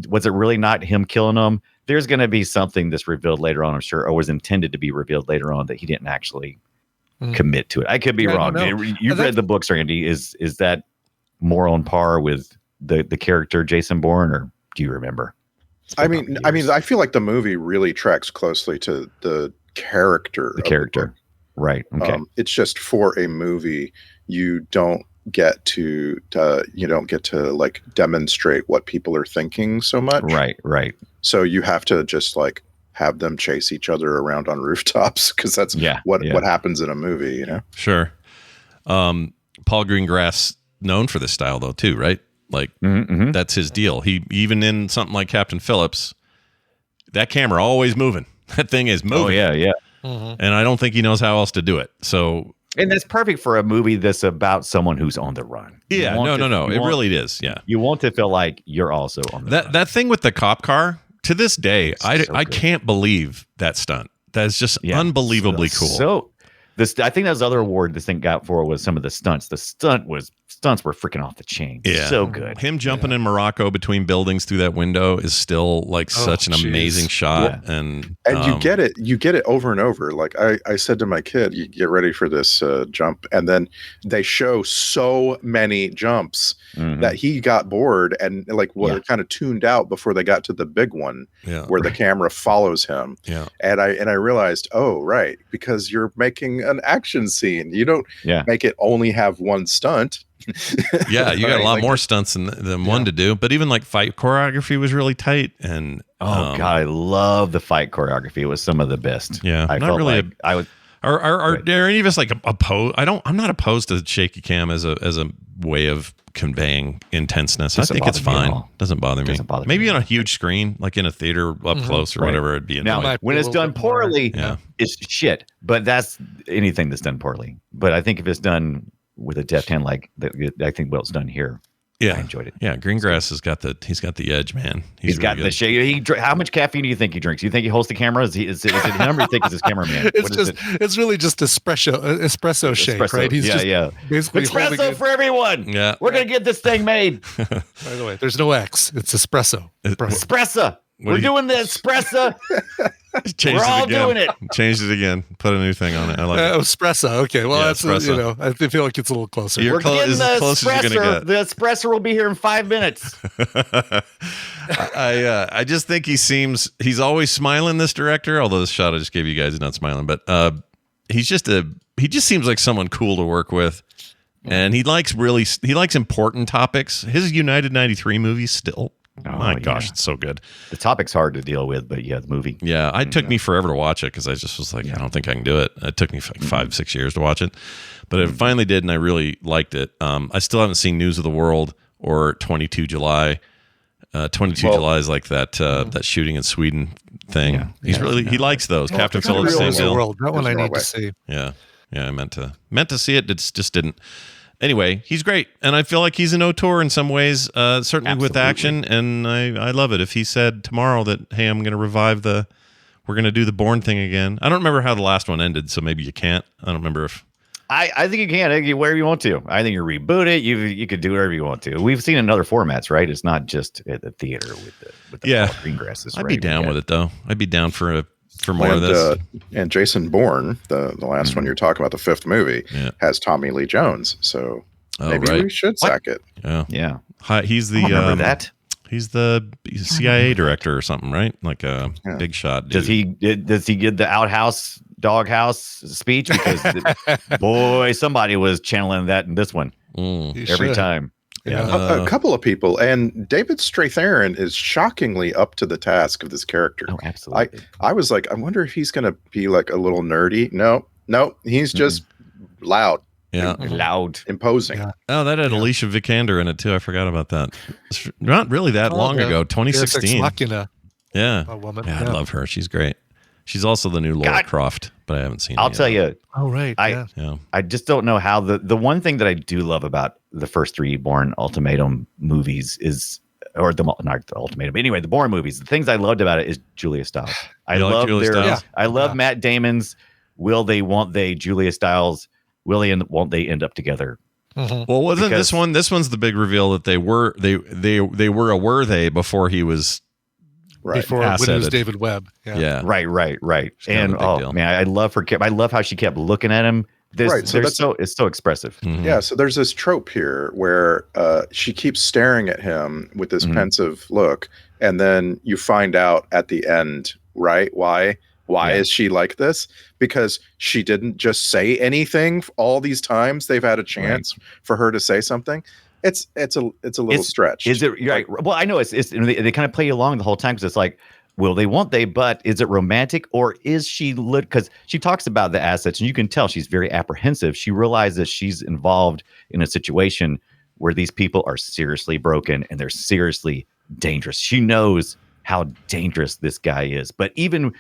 Was it really not him killing him? there's going to be something that's revealed later on, I'm sure, or was intended to be revealed later on that he didn't actually commit to it. I could be wrong. You've read the books, Randy. Is that more on par with the character Jason Bourne, or do you remember? I mean, I feel like the movie really tracks closely to the character. The character, right? Okay. It's just for a movie, you don't get to like demonstrate what people are thinking so much. Right. So you have to just like have them chase each other around on rooftops because that's what happens in a movie, you know? Sure. Paul Greengrass known for this style though too, right? Like that's his deal. He even in something like Captain Phillips, that camera always moving. That thing is moving. Oh yeah. And I don't think he knows how else to do it. So, and that's perfect for a movie that's about someone who's on the run. Yeah, no. It really is. Yeah. You want to feel like you're also on the run. That thing with the cop car, to this day, I can't believe that stunt. That is just unbelievably cool. So I think that was the other award this thing got for was some of the stunts. The stunts were freaking off the chain. Yeah. So good. Him jumping in Morocco between buildings through that window is still like such an amazing shot. Yeah. And you get it over and over. Like I said to my kid, you get ready for this jump. And then they show so many jumps that he got bored and kind of tuned out before they got to the big one where the camera follows him. Yeah. And I realized, because you're making an action scene. You don't make it only have one stunt. Yeah, you got a lot more stunts than one to do. But even like fight choreography was really tight. And God, I love the fight choreography. It was some of the best. Yeah, I felt really. I would. Are any of us like opposed? I'm not opposed to shaky cam as a way of conveying intenseness. I think it's fine. Doesn't bother me. Maybe on a huge screen, like in a theater up close or whatever, it'd be annoying. Now, when it's done poorly, it's shit. But that's anything that's done poorly. But I think if it's done with a deft hand like I think it's done here. Yeah, I enjoyed it. Yeah, Greengrass has got the edge, man. He's got the shade. How much caffeine do you think he drinks? You think he holds the camera? Is it him or you think it's his cameraman? It's really just espresso shake, right? He's basically espresso for everyone. Yeah, we're gonna get this thing made. By the way, there's no X. It's espresso. Espresso. We're doing the espresso. We're all doing it. Changed it again. Put a new thing on it. I like it. Espresso. Okay. Well, that's espresso. I feel like it's a little closer. We're getting the espresso. The espresso will be here in 5 minutes. I just think he's always smiling, this director, although this shot I just gave you guys is not smiling, but he just seems like someone cool to work with. And he likes important topics. His United 93 movie still. Oh my gosh, it's so good. The topic's hard to deal with, but the movie. Yeah, it took me forever to watch it because I just was like, I don't think I can do it. It took me like 5-6 years to watch it, but it finally did, and I really liked it. I still haven't seen News of the World or 22 July. 22 July is like that shooting in Sweden thing. Yeah. He likes those. Captain Phillips, same deal. That one I need to see. Yeah, I meant to see it. It just didn't. Anyway, he's great, and I feel like he's an auteur in some ways, certainly with action, and I love it. If he said tomorrow that, hey, I'm going to we're going to do the Bourne thing again. I don't remember how the last one ended, so maybe you can't. I don't remember if... I think you can. I think you wherever you want to. I think you reboot it. You could do whatever you want to. We've seen in other formats, right? It's not just at the theater with the Greengrasses. I'd be down with it, though. I'd be down for more of this. And Jason Bourne, the last one you're talking about, the fifth movie, has Tommy Lee Jones. So maybe we should sack it. Yeah. He's the remember that. He's the C.I.A. director or something, right? Like a big shot dude. Does he get the outhouse doghouse speech? Because boy, somebody was channeling that in this one every time. Yeah. A couple of people, and David Strathairn is shockingly up to the task of this character. Oh, absolutely. I was like, I wonder if he's going to be like a little nerdy. No, he's just loud. Yeah, loud, imposing. Yeah. Oh, that had Alicia Vikander in it too. I forgot about that. It's not really that long ago. 2016. Yeah, a woman. Yeah, I love her. She's great. She's also the new Laura Croft, but I haven't seen it I'll tell you. Oh, right. I just don't know how the one thing that I do love about the first three Bourne Ultimatum movies is, or not the Ultimatum, but anyway, the Bourne movies, the things I loved about it is Julia Stiles. I love Matt Damon's won't they, Julia Stiles, won't they end up together? Mm-hmm. Well, wasn't this one's the big reveal that they were before he was Right. before when it was Assetted. David Webb. Yeah. Right. kind of And a big deal. man, I love her. I love how she kept looking at him. Right, so It's so expressive. Mhm. Yeah, so there's this trope here where she keeps staring at him with this pensive look, and then you find out at the end, right? Why is she like this? Because she didn't just say anything all these times they've had a chance for her to say something. It's a little stretched. Is it right? Well, I know it's they kind of play along the whole time because it's like, will they, won't they? But is it romantic or is she because she talks about the assets and you can tell she's very apprehensive. She realizes she's involved in a situation where these people are seriously broken and they're seriously dangerous. She knows how dangerous this guy is, but even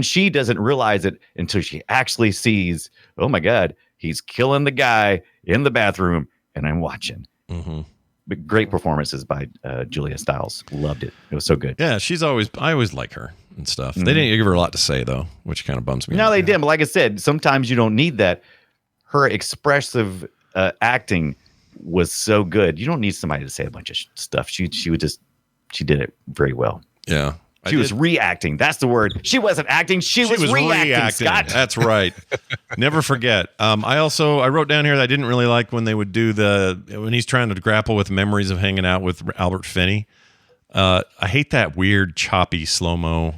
she doesn't realize it until she actually sees, oh my God, he's killing the guy in the bathroom and I'm watching. Mm-hmm. But great performances by Julia Stiles. Loved it. It was so good. Yeah, I always like her and stuff. They didn't give her a lot to say though, which kind of bums me. No, out. they didn't. But like I said, sometimes you don't need that. Her expressive acting was so good. You don't need somebody to say a bunch of stuff. She did it very well. Yeah. She was reacting. That's the word. She wasn't acting. She was reacting. Scott. That's right. Never forget. I wrote down here that I didn't really like when they would do when he's trying to grapple with memories of hanging out with Albert Finney. I hate that weird choppy slow-mo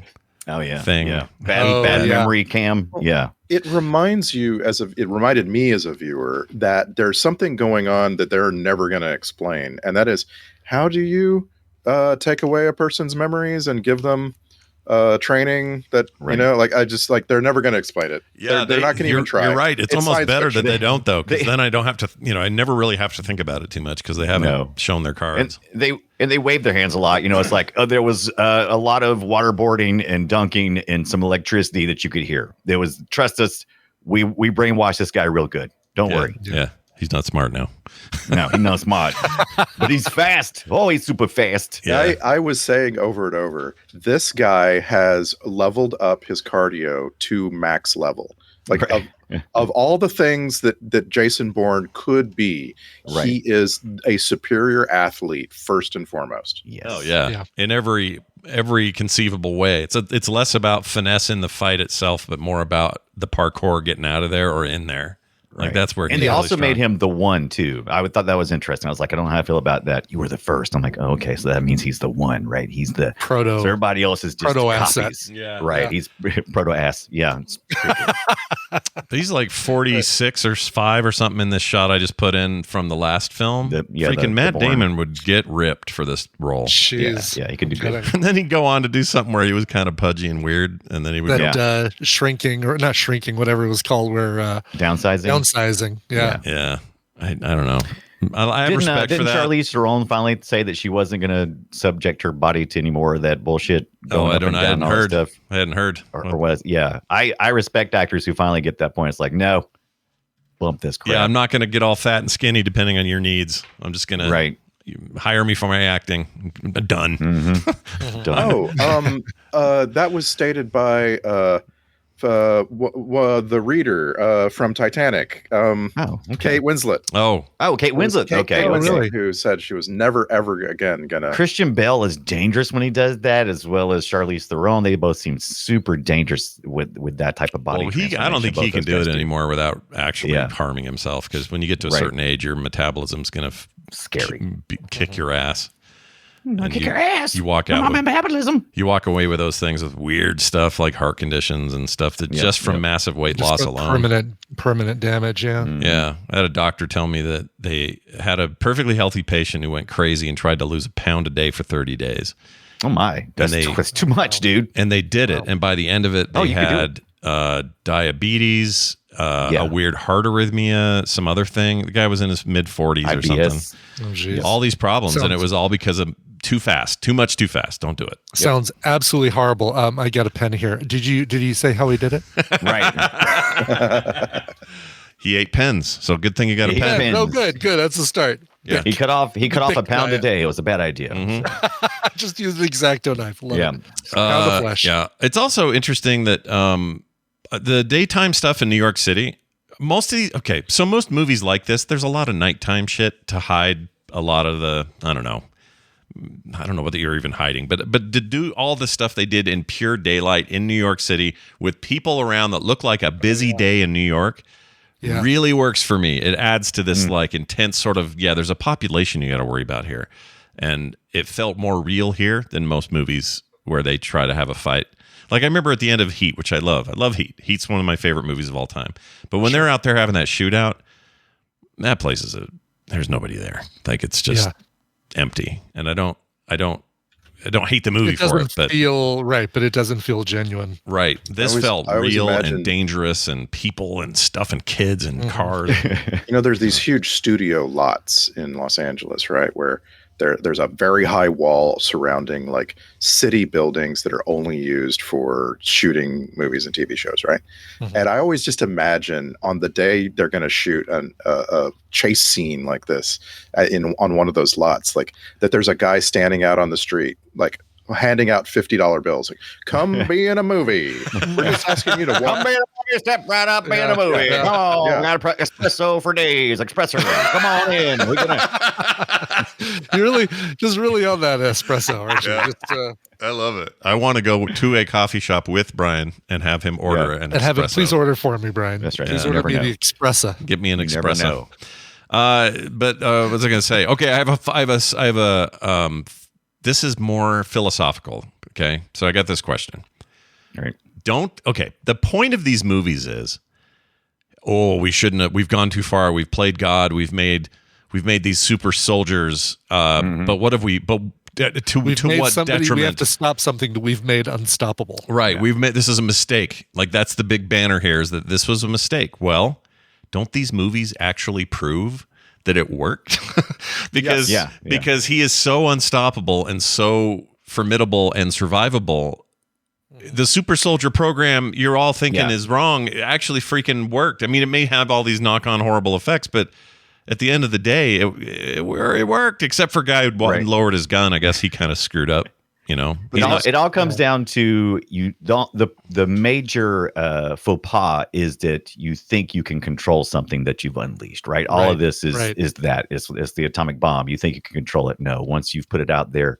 thing. Yeah. Bad memory cam. Yeah. It reminded me as a viewer that there's something going on that they're never going to explain, and that is, how do you take away a person's memories and give them training that they're never going to explain it. Yeah, they're not going to even try. You're right. It's almost better that they don't though, because then I don't have to. I never really have to think about it too much because they haven't shown their cards. And they wave their hands a lot. It's like there was a lot of waterboarding and dunking and some electricity that you could hear. There was, trust us, we brainwashed this guy real good. Don't worry. Yeah. He's not smart now. No, he's not smart, but he's fast. Oh, he's super fast. Yeah. I was saying over and over, this guy has leveled up his cardio to max level. Like of all the things that Jason Bourne could be, he is a superior athlete first and foremost. Yes. Oh yeah. In every conceivable way. It's less about finesse in the fight itself, but more about the parkour getting out of there or in there. Like that's where. And they also made him the one too. I thought that was interesting. I was like, I don't know how I feel about that. You were the first. I'm like, oh, okay, so that means he's the one, right? He's the proto. So everybody else is just proto copies. asset. Yeah, right. Yeah. He's proto ass. Yeah. It's he's like 46 or 5 or something in this shot I just put in from the last film. Freaking Matt Damon would get ripped for this role. Jeez. Yeah, he could do good. And then he'd go on to do something where he was kind of pudgy and weird, and then he would shrinking or not shrinking, whatever it was called, where downsizing. Yeah. I don't know. I have respect for that. Didn't Charlize Theron finally say that she wasn't going to subject her body to any more of that bullshit? I hadn't heard. I hadn't heard. Or was, I respect actors who finally get that point. It's like, no, bump this crap. Yeah, I'm not going to get all fat and skinny depending on your needs. I'm just going to hire me for my acting. Done. Mm-hmm. Done. That was stated by the reader from Titanic, Kate Winslet. Kate Winslet. Kate Winslet, who said she was never ever again gonna. Christian Bale is dangerous when he does that, as well as Charlize Theron. They both seem super dangerous with that type of body. I don't think he can do it anymore without actually harming himself. Because when you get to a certain age, your metabolism's gonna kick your ass. Kick your ass. You walk out. Metabolism. You walk away with those things with weird stuff like heart conditions and stuff that just from massive weight loss alone. Permanent damage. Yeah. Mm-hmm. Yeah. I had a doctor tell me that they had a perfectly healthy patient who went crazy and tried to lose 1 pound a day for 30 days. Oh my! That's too much, dude. And they did it. And by the end of it, they had diabetes, a weird heart arrhythmia, some other thing. The guy was in his mid 40s or something. Oh, geez. All these problems, and it was all because of too fast. Don't do it. Sounds absolutely horrible. I got a pen here. Did you say how he did it? Right. He ate pens, so good thing you got a pen. No, good. That's a start. Yeah. He cut off 1 pound a day. It was a bad idea. Mm-hmm. Just use the X-Acto knife. Love it. Pound of flesh. Yeah. It's also interesting that the daytime stuff in New York City, most movies like this, there's a lot of nighttime shit to hide a lot of the, I don't know, I don't know what you're even hiding, but to do all the stuff they did in pure daylight in New York City with people around that look like a busy day in New York really works for me. It adds to this like intense sort of, there's a population you got to worry about here. And it felt more real here than most movies where they try to have a fight. Like I remember at the end of Heat, which I love. I love Heat. Heat's one of my favorite movies of all time. But when they're out there having that shootout, that place is there's nobody there. Like it's just empty. And I don't hate the movie for it, but but it doesn't feel genuine. Right. This felt real and dangerous, and people and stuff and kids and cars. There's these huge studio lots in Los Angeles, right, where there's a very high wall surrounding like city buildings that are only used for shooting movies and TV shows, right? And I always just imagine on the day they're going to shoot a chase scene like this on one of those lots, like that there's a guy standing out on the street, like handing out $50 bills. Like, come be in a movie. We're just asking you to walk. Come be in a movie, step right up, be in a movie. Come on, got espresso for days, espresso. Come on in. We're gonna. You're really on that espresso, aren't you? Yeah. I love it. I want to go to a coffee shop with Brian and have him order an espresso. And have him please order for me, Brian. That's right. Please order me the espresso. Get me an espresso. But what was I going to say? Okay, I have a this is more philosophical, okay? So I got this question. All right. The point of these movies is, we shouldn't have, we've gone too far, we've played God, we've made these super soldiers, but what have we, to what detriment? We have to stop something that we've made unstoppable. Right, this is a mistake. Like that's the big banner here, is that this was a mistake. Well, don't these movies actually prove that it worked? because he is so unstoppable and so formidable and survivable. The super soldier program you're all thinking is wrong, it actually freaking worked. I mean, it may have all these knock-on horrible effects, but at the end of the day, it worked, except for a guy who lowered his gun. I guess he kind of screwed up. It all comes down to the major faux pas is that you think you can control something that you've unleashed, right? All of this is the atomic bomb. You think you can control it. No, once you've put it out there,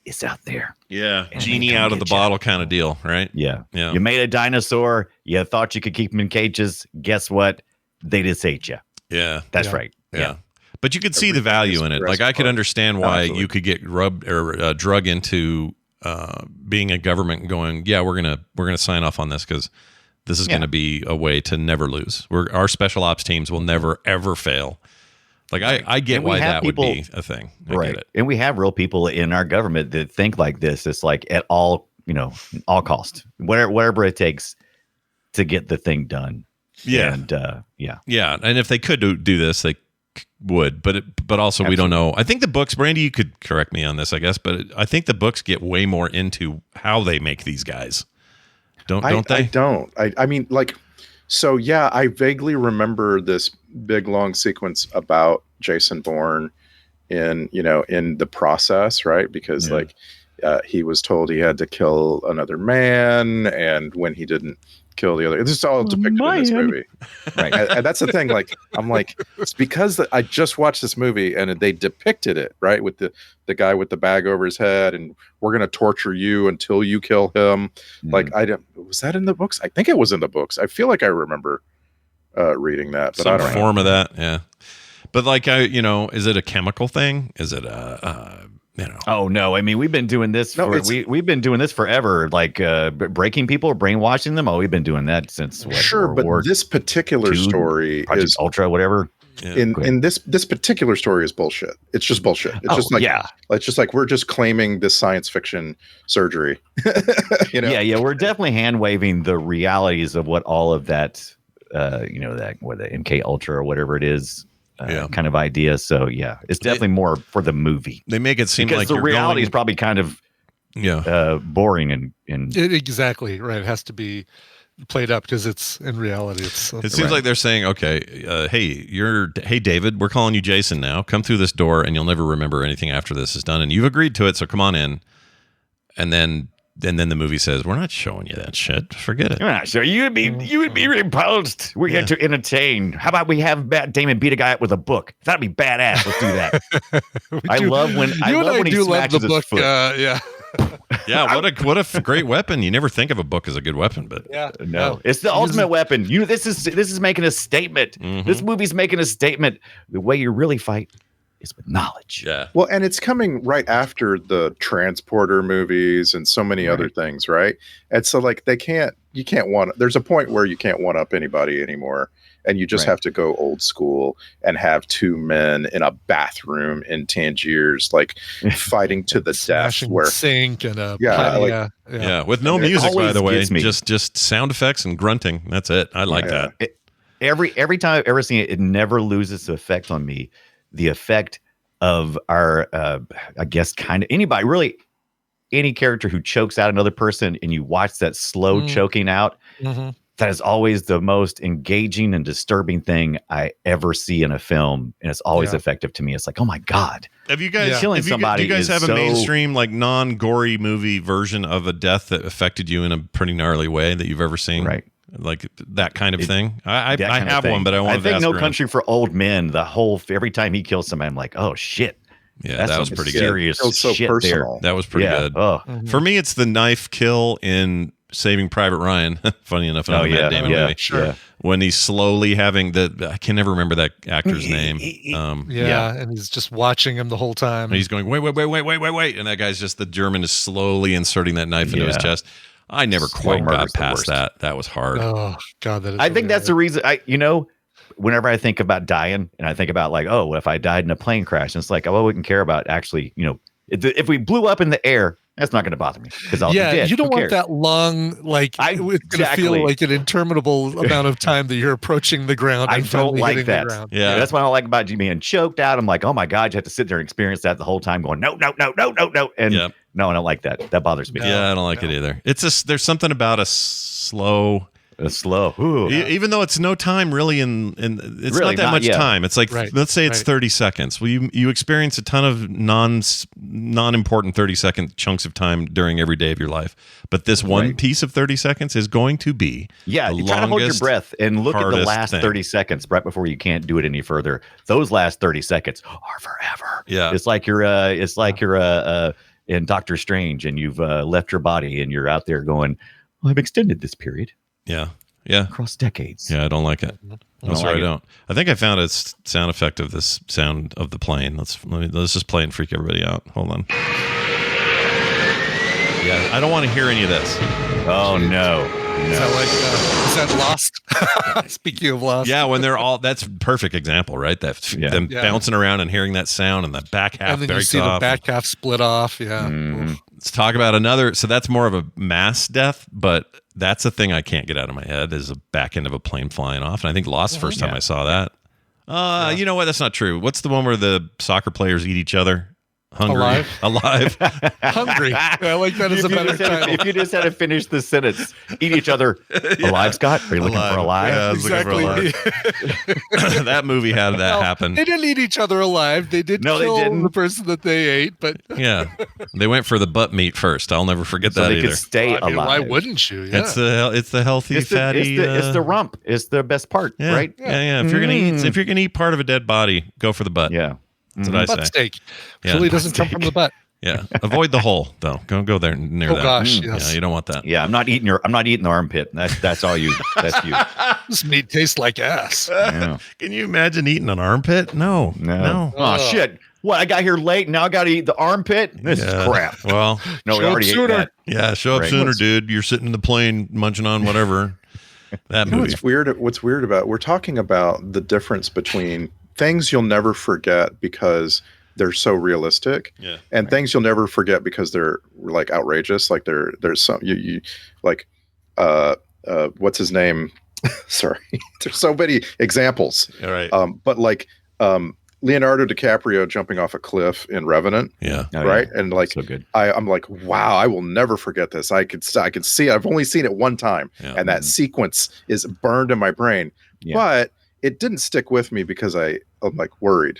it's out there. Yeah, genie out of the bottle kind of deal, right? Yeah. You made a dinosaur. You thought you could keep them in cages. Guess what? They just ate you. Yeah, that's right. Yeah. But you could see the value in it. Like I could understand why you could get rubbed or drug into being a government and going, we're gonna sign off on this because this is going to be a way to never lose. Our special ops teams will never ever fail. Like I get why that would be a thing. I get it. And we have real people in our government that think like this. It's like at all cost, whatever it takes to get the thing done. Yeah. And And if they could do this, they would, but also we don't know. I think the books, Brandy, you could correct me on this, I guess, but I think the books get way more into how they make these guys. Don't they? I don't. I mean, like, so yeah, I vaguely remember this big long sequence about Jason Bourne in the process, right? Because he was told he had to kill another man, and when he didn't kill the other, this is all depicted in this movie, right? And that's the thing. Like, I'm like, it's because I just watched this movie and they depicted it right with the guy with the bag over his head, and we're gonna torture you until you kill him. Like, was that in the books? I think it was in the books. I feel like I remember reading that, but some I don't form know. of that, yeah. But like, is it a chemical thing? Is it Oh no! I mean, we've been doing this. We've been doing this forever. Like breaking people, brainwashing them. Oh, we've been doing that since but this particular story is Ultra, whatever. Yeah. In this particular story is bullshit. It's just bullshit. It's just like it's just like we're just claiming this science fiction surgery. Yeah. We're definitely hand waving the realities of what all of that, the MK Ultra or whatever it is. Kind of idea. So it's definitely more for the movie. They make it seem because like the reality is probably kind of boring and exactly right. It has to be played up because it's in reality. It seems like they're saying, okay, hey David, we're calling you Jason now. Come through this door, and you'll never remember anything after this is done. And you've agreed to it, so come on in. And then and then the movie says, "We're not showing you that shit. Forget it." Yeah, so you would be repulsed. We're here to entertain. How about we have Damon beat a guy up with a book? That'd be badass. Let's do that. I love when he smashes his foot. Yeah. Yeah, what a great weapon. You never think of a book as a good weapon, but No, it's the ultimate weapon. This is making a statement. This movie's making a statement. The way you really fight is with knowledge. Yeah. Well, and it's coming right after the Transporter movies and so many other things, right? And so like there's a point where you can't one up anybody anymore. And you just have to go old school and have two men in a bathroom in Tangiers, like fighting to the death. Where sink and with no music, by the way, just sound effects and grunting. That's it. I like that. Every time I've ever seen it, it never loses the effect on me. The effect of our, I guess, kind of anybody, really, any character who chokes out another person, and you watch that slow choking out. That is always the most engaging and disturbing thing I ever see in a film, and it's always effective to me. It's like, oh my god, have you guys killing somebody? Do you guys have a mainstream, like, non-gory movie version of a death that affected you in a pretty gnarly way that you've ever seen? Right, like that kind of thing. I have one, but I think No Country for Old Men. Every time he kills somebody, I'm like, oh shit. Yeah, that was pretty serious good. So shit personal. There. That was pretty good. For me, it's the knife kill in Saving Private Ryan. Funny enough, Damon movie. Sure. Yeah. When he's slowly having I can never remember that actor's name. And he's just watching him the whole time. And he's going, wait, and that guy's the German is slowly inserting that knife into his chest. I never quite got past that. That was hard. Oh God, that is. I think that's the reason. Whenever I think about dying, and I think about like, oh, what if I died in a plane crash? And it's like, I wouldn't care about actually, if we blew up in the air, that's not going to bother me because I'll be dead. You don't want that long, like it's going to feel like an interminable amount of time that you're approaching the ground. I don't like that. Yeah, that's what I don't like about you being choked out. I'm like, oh my god, you have to sit there and experience that the whole time, going no, and no, I don't like that. That bothers me. Yeah, I don't like it either. It's there's something about a slow. Ooh. Even though it's no time really in it's really not that much time. It's like let's say it's 30 seconds. Well, you experience a ton of non-important 30-second chunks of time during every day of your life. But this one piece of 30 seconds is going to be you try to hold your breath and look at the last 30 seconds right before you can't do it any further. Those last 30 seconds are forever. Yeah. It's like you're in Doctor Strange and you've left your body and you're out there going, well, I've extended this period. Yeah. Across decades. Yeah, I don't like it. I don't. I think I found a sound effect of this sound of the plane. Let's just play and freak everybody out. Hold on. Yeah, I don't want to hear any of this. Oh no. Is that Lost? Speaking of Lost. Yeah, when they're all, that's a perfect example, right? Them bouncing around and hearing that sound and the back half. And then you see the back half split off. Yeah. Let's talk about another. So that's more of a mass death, but that's a thing I can't get out of my head is a back end of a plane flying off. And I think Lost first time I saw that. You know what? That's not true. What's the one where the soccer players eat each other? Hungry. Alive. Hungry. I like that as a better title. If you just had to finish the sentence, eat each other. Alive, Scott? Are you looking for alive? Yeah, I was exactly. looking for alive. That movie had that happen. They didn't eat each other alive. They did kill the person that they ate, but yeah, they went for the butt meat first. I'll never forget that they either. Could stay alive. Why wouldn't you? Yeah. It's the healthy fatty. It's the rump. It's the best part, right? Yeah. If you're gonna eat part of a dead body, go for the butt. Yeah. That's what I say. Butt steak. Chili doesn't come from the butt. Yeah. Avoid the hole though. Don't go there near that. Oh gosh, yes. Yeah, you don't want that. Yeah, I'm not eating the armpit. That's all you. That's you. This meat tastes like ass. Yeah. Can you imagine eating an armpit? No. Oh shit. What, I got here late, now I got to eat the armpit? This is crap. Well, no, we already ate that. Yeah, show up sooner, dude. You're sitting in the plane munching on whatever. That movie. What's weird about, we're talking about the difference between things you'll never forget because they're so realistic, and things you'll never forget because they're like outrageous. Like there's some you like what's his name? Sorry, there's so many examples. All right, but like Leonardo DiCaprio jumping off a cliff in Revenant. Yeah, right, and like so good. I'm like, wow, I will never forget this. I could see. I've only seen it one time, and that sequence is burned in my brain, but it didn't stick with me because I'm like worried.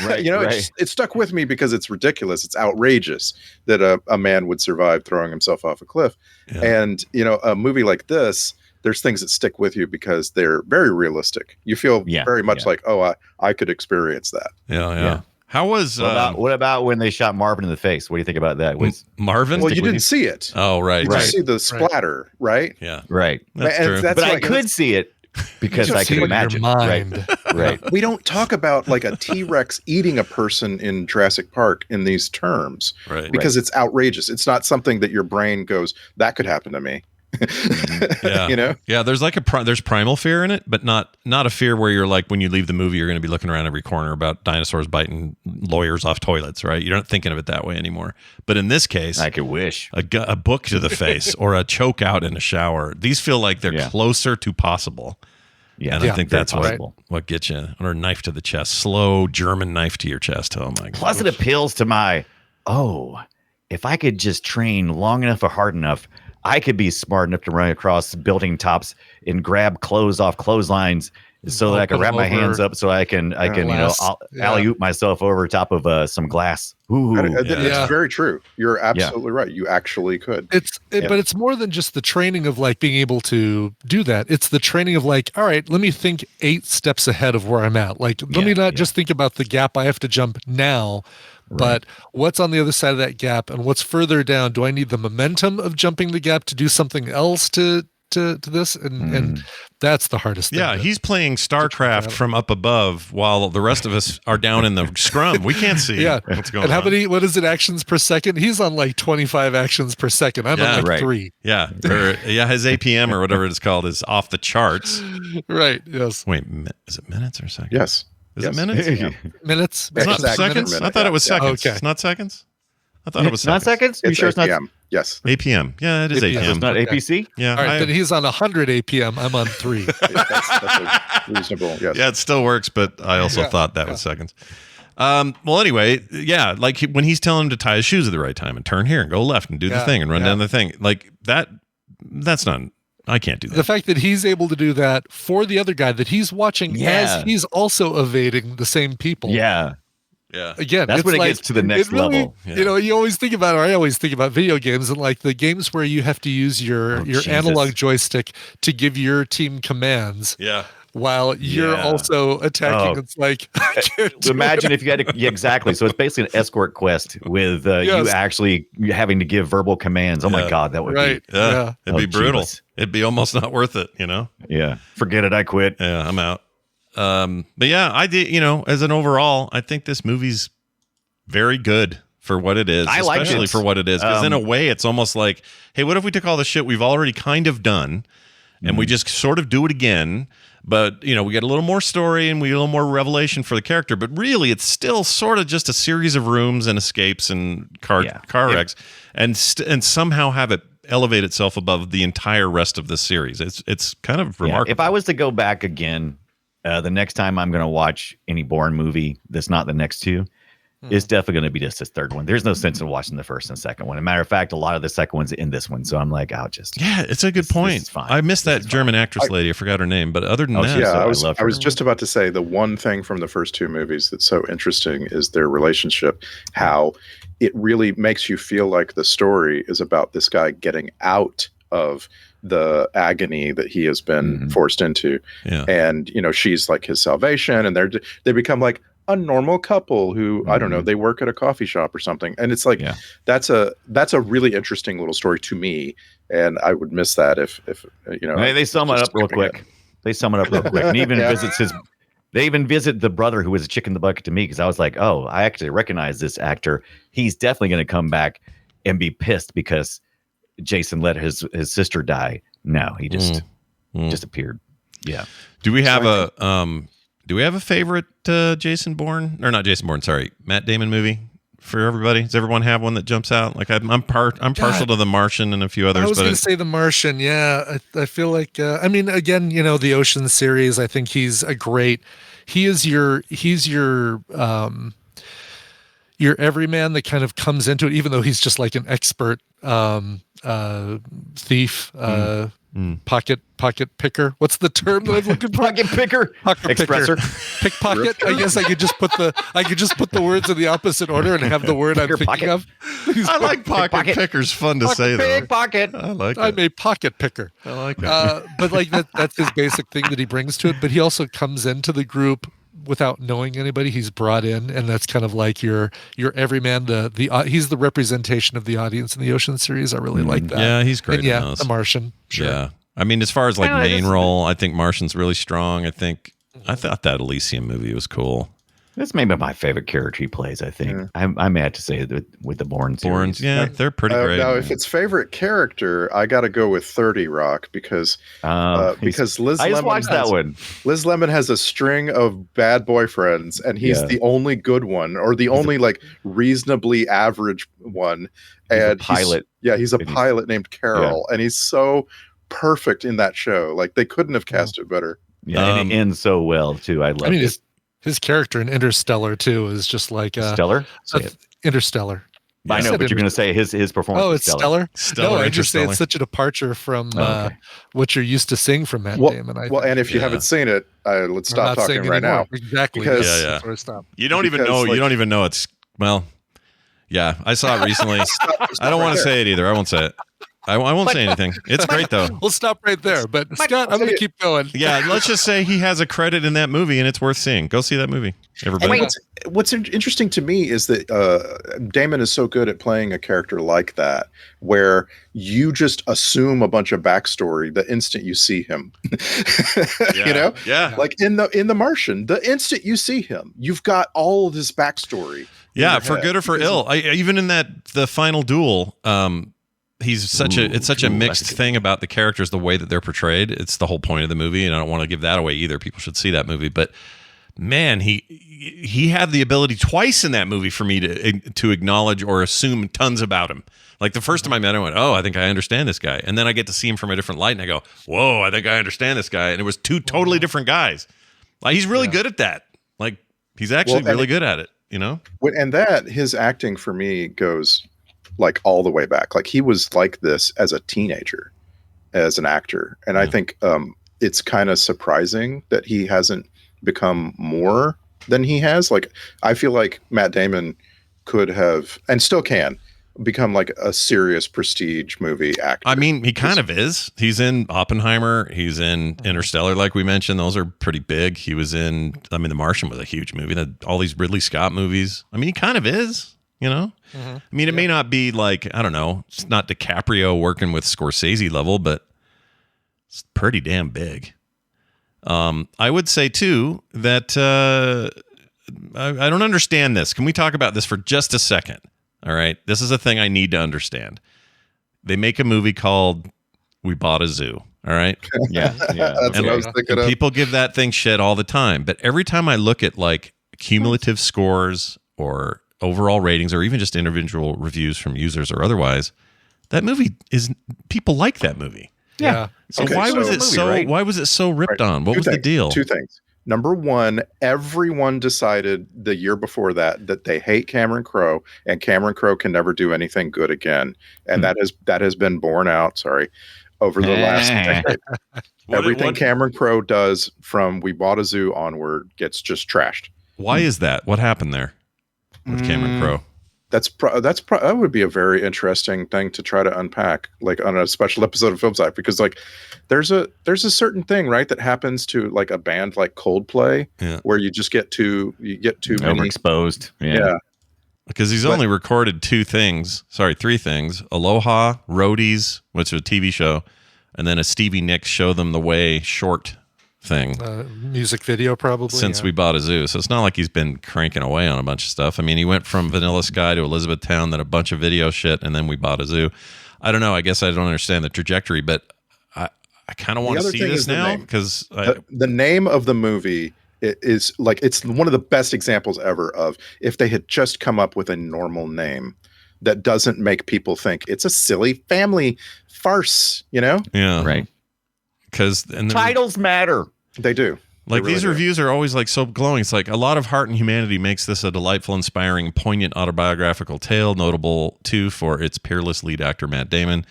Right, it stuck with me because it's ridiculous. It's outrageous that a man would survive throwing himself off a cliff. Yeah. And, a movie like this, there's things that stick with you because they're very realistic. You feel very much like, oh, I could experience that. Yeah. How was what about when they shot Marvin in the face? What do you think about that? Was Marvin? Well, you didn't see it. Oh, right. You just see the splatter, right? Yeah. Right. That's And true. that's But I like- could see it because I could imagine. Mind. Right. We don't talk about like a T-Rex eating a person in Jurassic Park in these terms, Right. because it's outrageous. It's not something that your brain goes, that could happen to me. Yeah. Yeah, there's like there's primal fear in it, but not a fear where you're like, when you leave the movie, you're going to be looking around every corner about dinosaurs biting lawyers off toilets, right? You're not thinking of it that way anymore. But in this case, I could wish. a book to the face or a choke out in a shower, these feel like they're closer to possible. Yeah, and I think that's possible. what gets you, or a knife to the chest, slow German knife to your chest. Oh my god! Plus, it appeals to my if I could just train long enough or hard enough, I could be smart enough to run across building tops and grab clothes off clotheslines so that I can wrap my hands up so I can alley-oop myself over top of some glass. Ooh, It's very true. You're absolutely right. You actually could. But it's more than just the training of like being able to do that. It's the training of like, all right, let me think 8 steps ahead of where I'm at. Like, let me not just think about the gap I have to jump now, but what's on the other side of that gap and what's further down? Do I need the momentum of jumping the gap to do something else to this? And that's the hardest thing. Yeah, he's playing StarCraft from up above while the rest of us are down in the scrum. We can't see what's going on. And how many, what is it, actions per second? He's on like 25 actions per second. I'm on like 3. Yeah. His APM or whatever it's called is off the charts. Right, yes. Wait, is it minutes or seconds? Yes. Is it minutes? Minutes? It's not seconds? I thought it was seconds. Okay. It's not seconds? I thought it was not seconds. You It's sure it's not? APM. Yes. APM. Yeah, it is APM. It's not APC. Yeah. All right, then he's on 100 APM. I'm on 3. That's reasonable. Yes. Yeah, it still works, but I also thought that was seconds. Well, anyway, like when he's telling him to tie his shoes at the right time and turn here and go left and do the thing and run down the thing, like that's not. I can't do that. The fact that he's able to do that for the other guy that he's watching as he's also evading the same people. Yeah. Again, that's when it gets to the next level. Yeah. You always think about, or I always think about video games and like the games where you have to use your analog joystick to give your team commands. Yeah. While you're also attacking. It's like, imagine if you had to, exactly. So it's basically an escort quest with you actually having to give verbal commands. Oh my God, that would be. Yeah. It'd be brutal. It'd be almost not worth it, Yeah. Forget it. I quit. Yeah, I'm out. But yeah, I did, as an overall, I think this movie's very good for what it is, especially for what it is. Because in a way, it's almost like, hey, what if we took all the shit we've already kind of done and we just sort of do it again? But, we get a little more story and we get a little more revelation for the character. But really, it's still sort of just a series of rooms and escapes and car wrecks and somehow have it elevate itself above the entire rest of the series. It's kind of remarkable. If I was to go back again, the next time I'm going to watch any Bourne movie that's not the next two, it's definitely going to be just this third one. There's no sense in watching the first and second one. As a matter of fact, a lot of the second one's in this one. So I'm like, it's a good point. I missed that German actress lady. I forgot her name. But other than that, I was just about to say the one thing from the first 2 movies that's so interesting is their relationship, how it really makes you feel like the story is about this guy getting out of the agony that he has been forced into. Yeah. And, she's like his salvation, and they become like a normal couple who, I don't know, they work at a coffee shop or something. And it's like, that's a really interesting little story to me. And I would miss that if they sum it up real quick. And even they even visit the brother who was a chick in the bucket to me. Cause I was like, oh, I actually recognize this actor. He's definitely going to come back and be pissed because Jason let his sister die. No, he just appeared. Yeah. Do we have a favorite Jason Bourne, or not Jason Bourne? Sorry, Matt Damon movie for everybody. Does everyone have one that jumps out? Like I'm partial to The Martian and a few others. I was going to say The Martian. Yeah, I feel like again, the Ocean series. I think he's a great. He's your your everyman that kind of comes into it, even though he's just like an expert thief, pocket picker. What's the term that I'm looking for? Pocket picker, expressor, pickpocket. I guess I could just put the words in the opposite order and have the word I'm thinking of. I like pocket picker's fun to say though. Pickpocket. I like it. I'm a pocket picker. I like it. But like that's his basic thing that he brings to it. But he also comes into the group without knowing anybody. He's brought in, and that's kind of like your everyman. He's the representation of the audience in the Ocean series. I really like that. Yeah, he's great. And yeah, The Martian. Sure. Yeah, I mean, as far as like main role, I think Martian's really strong. I thought that Elysium movie was cool. That's maybe my favorite character he plays, I think. Yeah. I may have to say that with the Bourne series. Yeah, they're pretty great. Now, if it's favorite character, I got to go with 30 Rock because Liz I just Lemon watched that one. Liz Lemon has a string of bad boyfriends, and he's the only good one, or the only like reasonably average one. And he's a pilot. He's a pilot named Carol, and he's so perfect in that show. Like they couldn't have cast it better. Yeah, and it ends so well too. I love it. His character in Interstellar too is just like Stellar. Interstellar. I know, but you're going to say his performance. Oh, it's stellar. No, I just say it's such a departure from what you're used to seeing from Matt Damon. And if you haven't seen it, let's stop talking right now. Exactly. Because you don't even know. You don't even know it's Yeah, I saw it recently. I don't want to say it either. I won't say it. I won't say anything. It's great though. We'll stop right there. But Scott, I'm going to keep going. Yeah, let's just say he has a credit in that movie, and it's worth seeing. Go see that movie, everybody. What's interesting to me is that Damon is so good at playing a character like that, where you just assume a bunch of backstory the instant you see him. You know, like in the Martian, the instant you see him, you've got all of this backstory. Yeah, for good or for ill. Even in the final duel. It's such a mixed thing about the characters, the way that they're portrayed. It's the whole point of the movie, and I don't want to give that away either. People should see that movie. But man, he had the ability twice in that movie for me to acknowledge or assume tons about him. Like the first time I met him, I went, "Oh, I think I understand this guy," and then I get to see him from a different light, and I go, "Whoa, I think I understand this guy." And it was two totally different guys. Like he's really good at that. Like he's actually really good at it. You know, and that his acting for me goes like all the way back. Like he was like this as a teenager, as an actor. And I think it's kind of surprising that he hasn't become more than he has. Like, I feel like Matt Damon could have, and still can, become like a serious prestige movie actor. I mean, he kind of is. He's in Oppenheimer. He's in Interstellar, like we mentioned. Those are pretty big. He was in, The Martian was a huge movie. All these Ridley Scott movies. I mean, he kind of is. You know, I mean, it may not be like, I don't know, it's not DiCaprio working with Scorsese level, but it's pretty damn big. I would say too that I don't understand this. Can we talk about this for just a second? All right, this is a thing I need to understand. They make a movie called We Bought a Zoo. All right, yeah. That's what I was thinking of. People give that thing shit all the time, but every time I look at like cumulative scores or overall ratings or even just individual reviews from users or otherwise, that movie people like that movie. Yeah. So why was it so ripped on? What was the deal? Two things. Number one, everyone decided the year before that they hate Cameron Crowe, and Cameron Crowe can never do anything good again. And that has been borne out, over the last decade. Everything Cameron Crowe does from We Bought a Zoo onward gets just trashed. Why is that? What happened there with Cameron Crowe? That would be a very interesting thing to try to unpack, like on a special episode of Film Sack, because like there's a certain thing, right, that happens to like a band like Coldplay, where you just get too many overexposed. Yeah. Because he's only recorded three things: Aloha, Roadies, which is a TV show, and then a Stevie Nicks Show Them the Way short thing. Music video, probably. Since We Bought a Zoo. So it's not like he's been cranking away on a bunch of stuff. I mean, he went from Vanilla Sky to Elizabethtown, then a bunch of video shit, and then We Bought a Zoo. I don't know. I guess I don't understand the trajectory, but I kind of want to see this now, because the name of the movie is like, it's one of the best examples ever of if they had just come up with a normal name that doesn't make people think it's a silly family farce, you know? Yeah. Right. Because titles matter. They do. Like really these do. reviews are always like so glowing. It's like a lot of heart and humanity makes this a delightful, inspiring, poignant autobiographical tale, notable too for its peerless lead actor Matt Damon.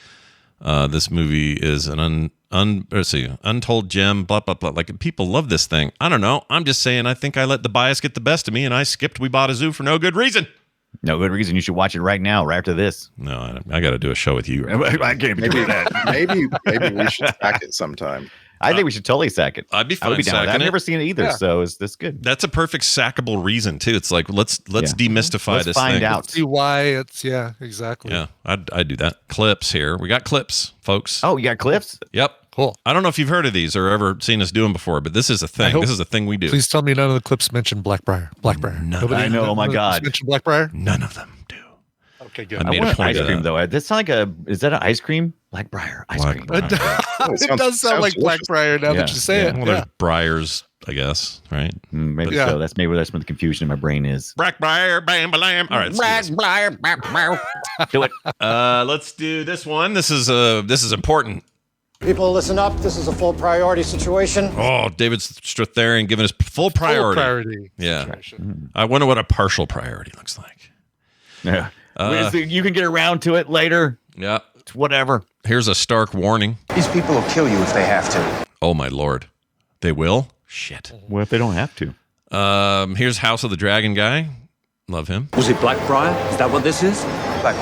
This movie is an untold gem. Blah blah blah. Like people love this thing. I don't know. I'm just saying. I think I let the bias get the best of me, and I skipped We Bought a Zoo for no good reason. No good reason. You should watch it right now, right after this. No, I got to do a show with you. I can't be doing that. Maybe we should stack it sometime. I think we should totally sack it. I'd be I would fine be down with that. I've sacking it. never seen it either, so is this good? That's a perfect sackable reason too. It's like let's demystify Let's this find thing. out. See why it's exactly. Yeah, I'd do that. Clips here. We got clips, folks. Oh, you got clips? Yep. Cool. I don't know if you've heard of these or ever seen us do them before, but this is a thing. hope- This is a thing we do. Please tell me none of the clips mention Blackbriar. I know, oh my God. Mention Blackbriar. None of them do. Okay, good. I I made a want point ice of cream that. though. This sounds like is that an ice cream? Blackbriar ice cream. Blackbriar. It does sound like delicious. Blackbriar now that you say it. Well, Yeah. there's briers, I guess, right? Maybe Yeah. so. That's maybe that's what the confusion in my brain is. Blackbriar, bam, bam. All right, let's do this. Do it. Let's do this one. This is important. People, listen up. This is a full priority situation. Oh, David Stratharian giving us full priority. Full priority. Yeah. I wonder what a partial priority looks like. Yeah. You can get around to it later. Yeah. It's whatever. Here's a stark warning. These people will kill you if they have to. Oh my lord. They will? Shit. What if they don't have to? Here's House of the Dragon guy. Love him. Was it Blackbriar? Is that what this is?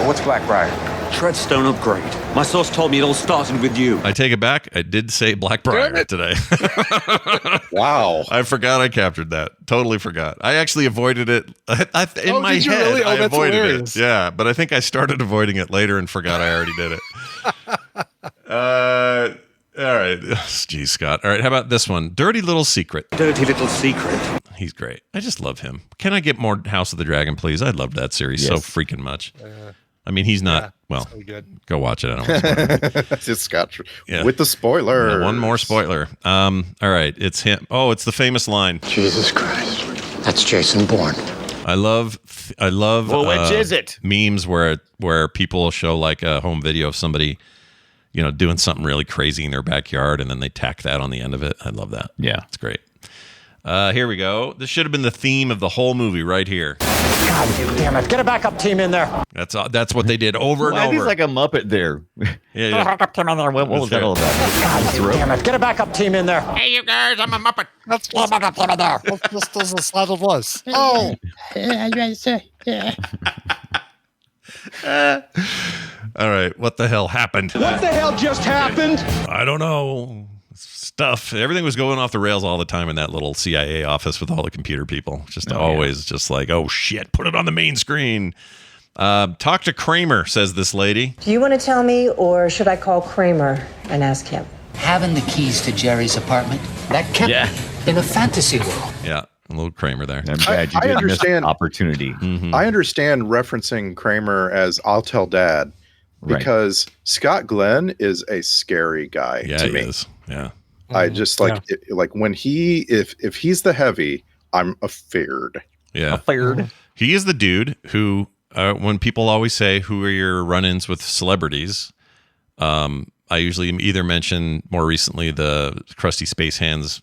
What's Blackbriar? Treadstone upgrade. My source told me it all started with you. I take it back. I did say Blackbriar today. Wow. I forgot I captured that. Totally forgot. I actually avoided it. In my did you head, really? Oh, I that's avoided hilarious. it. Yeah, but I think I started avoiding it later and forgot I already did it. All right. Geez, Scott. All right, how about this one? Dirty Little Secret. Dirty little secret. He's great. I just love him. Can I get more House of the Dragon, please? I loved that series so Yes. freaking much. I mean, he's not, well, So good. go watch it. I don't want to spoil it. It's Scott Yeah. with the spoiler. Yeah, one more spoiler. All right, it's him. Oh, it's the famous line. Jesus Christ. That's Jason Bourne. I love. Well, which is it? Memes where people show like a home video of somebody, doing something really crazy in their backyard, and then they tack that on the end of it. I love that. Yeah. It's great. Here we go. This should have been the theme of the whole movie right here. God damn it. Get a backup team in there. That's what they did over and Why is over. like a Muppet there? Yeah. What was that all about? God damn it. Get a backup team in there. Hey, you guys! I'm a Muppet. That's just as loud it was. Oh, All right, what the hell happened? What the hell just happened? I don't know. Stuff. Everything was going off the rails all the time in that little CIA office with all the computer people. Just always just like, oh shit, put it on the main screen. Talk to Kramer, says this lady. Do you want to tell me, or should I call Kramer and ask him? Having the keys to Jerry's apartment, that kept me in a fantasy world. Yeah, a little Kramer there. I'm glad you I didn't miss understand. the opportunity. I understand referencing Kramer as I'll tell Dad because Scott Glenn is a scary guy Yeah, to he me. is. Yeah. I just like like when if he's the heavy, I'm afeared. Yeah. Fired. He is the dude who, when people always say, who are your run-ins with celebrities? I usually either mention more recently the Krusty Space Hands,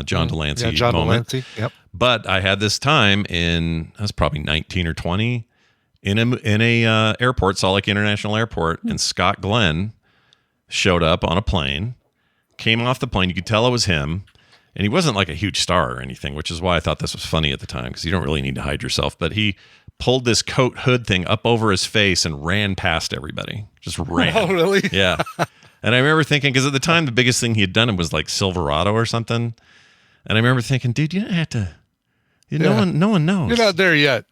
John Delancey yeah, John moment. Delancey. Yep. But I had this time I was probably 19 or 20 in a airport, Salt Lake International Airport, and Scott Glenn showed up on a plane, came off the plane. You could tell it was him, and he wasn't like a huge star or anything, which is why I thought this was funny at the time because you don't really need to hide yourself. But he pulled this coat hood thing up over his face and ran past everybody. Just ran. Oh, really? Yeah. And I remember thinking, because at the time, the biggest thing he had done was like Silverado or something. And I remember thinking, dude, you don't have to. No one knows. You're not there yet.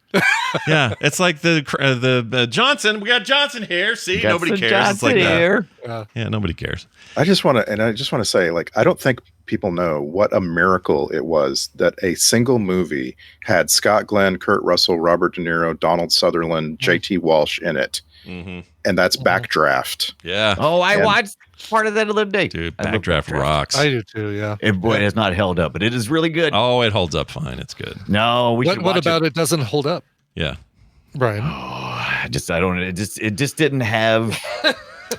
Yeah, it's like the Johnson. We got Johnson here. See, nobody cares. It's like here. yeah, nobody cares. I just want to say, like, I don't think people know what a miracle it was that a single movie had Scott Glenn, Kurt Russell, Robert De Niro, Donald Sutherland, J.T. Walsh in it, and that's Backdraft. Yeah. Oh, I watched part of that the other day. Dude, Backdraft rocks. I do too. Yeah. It has not held up, but it is really good. Oh, it holds up fine. It's good. No, we should What watch about it doesn't hold up, Yeah. Brian? It just didn't have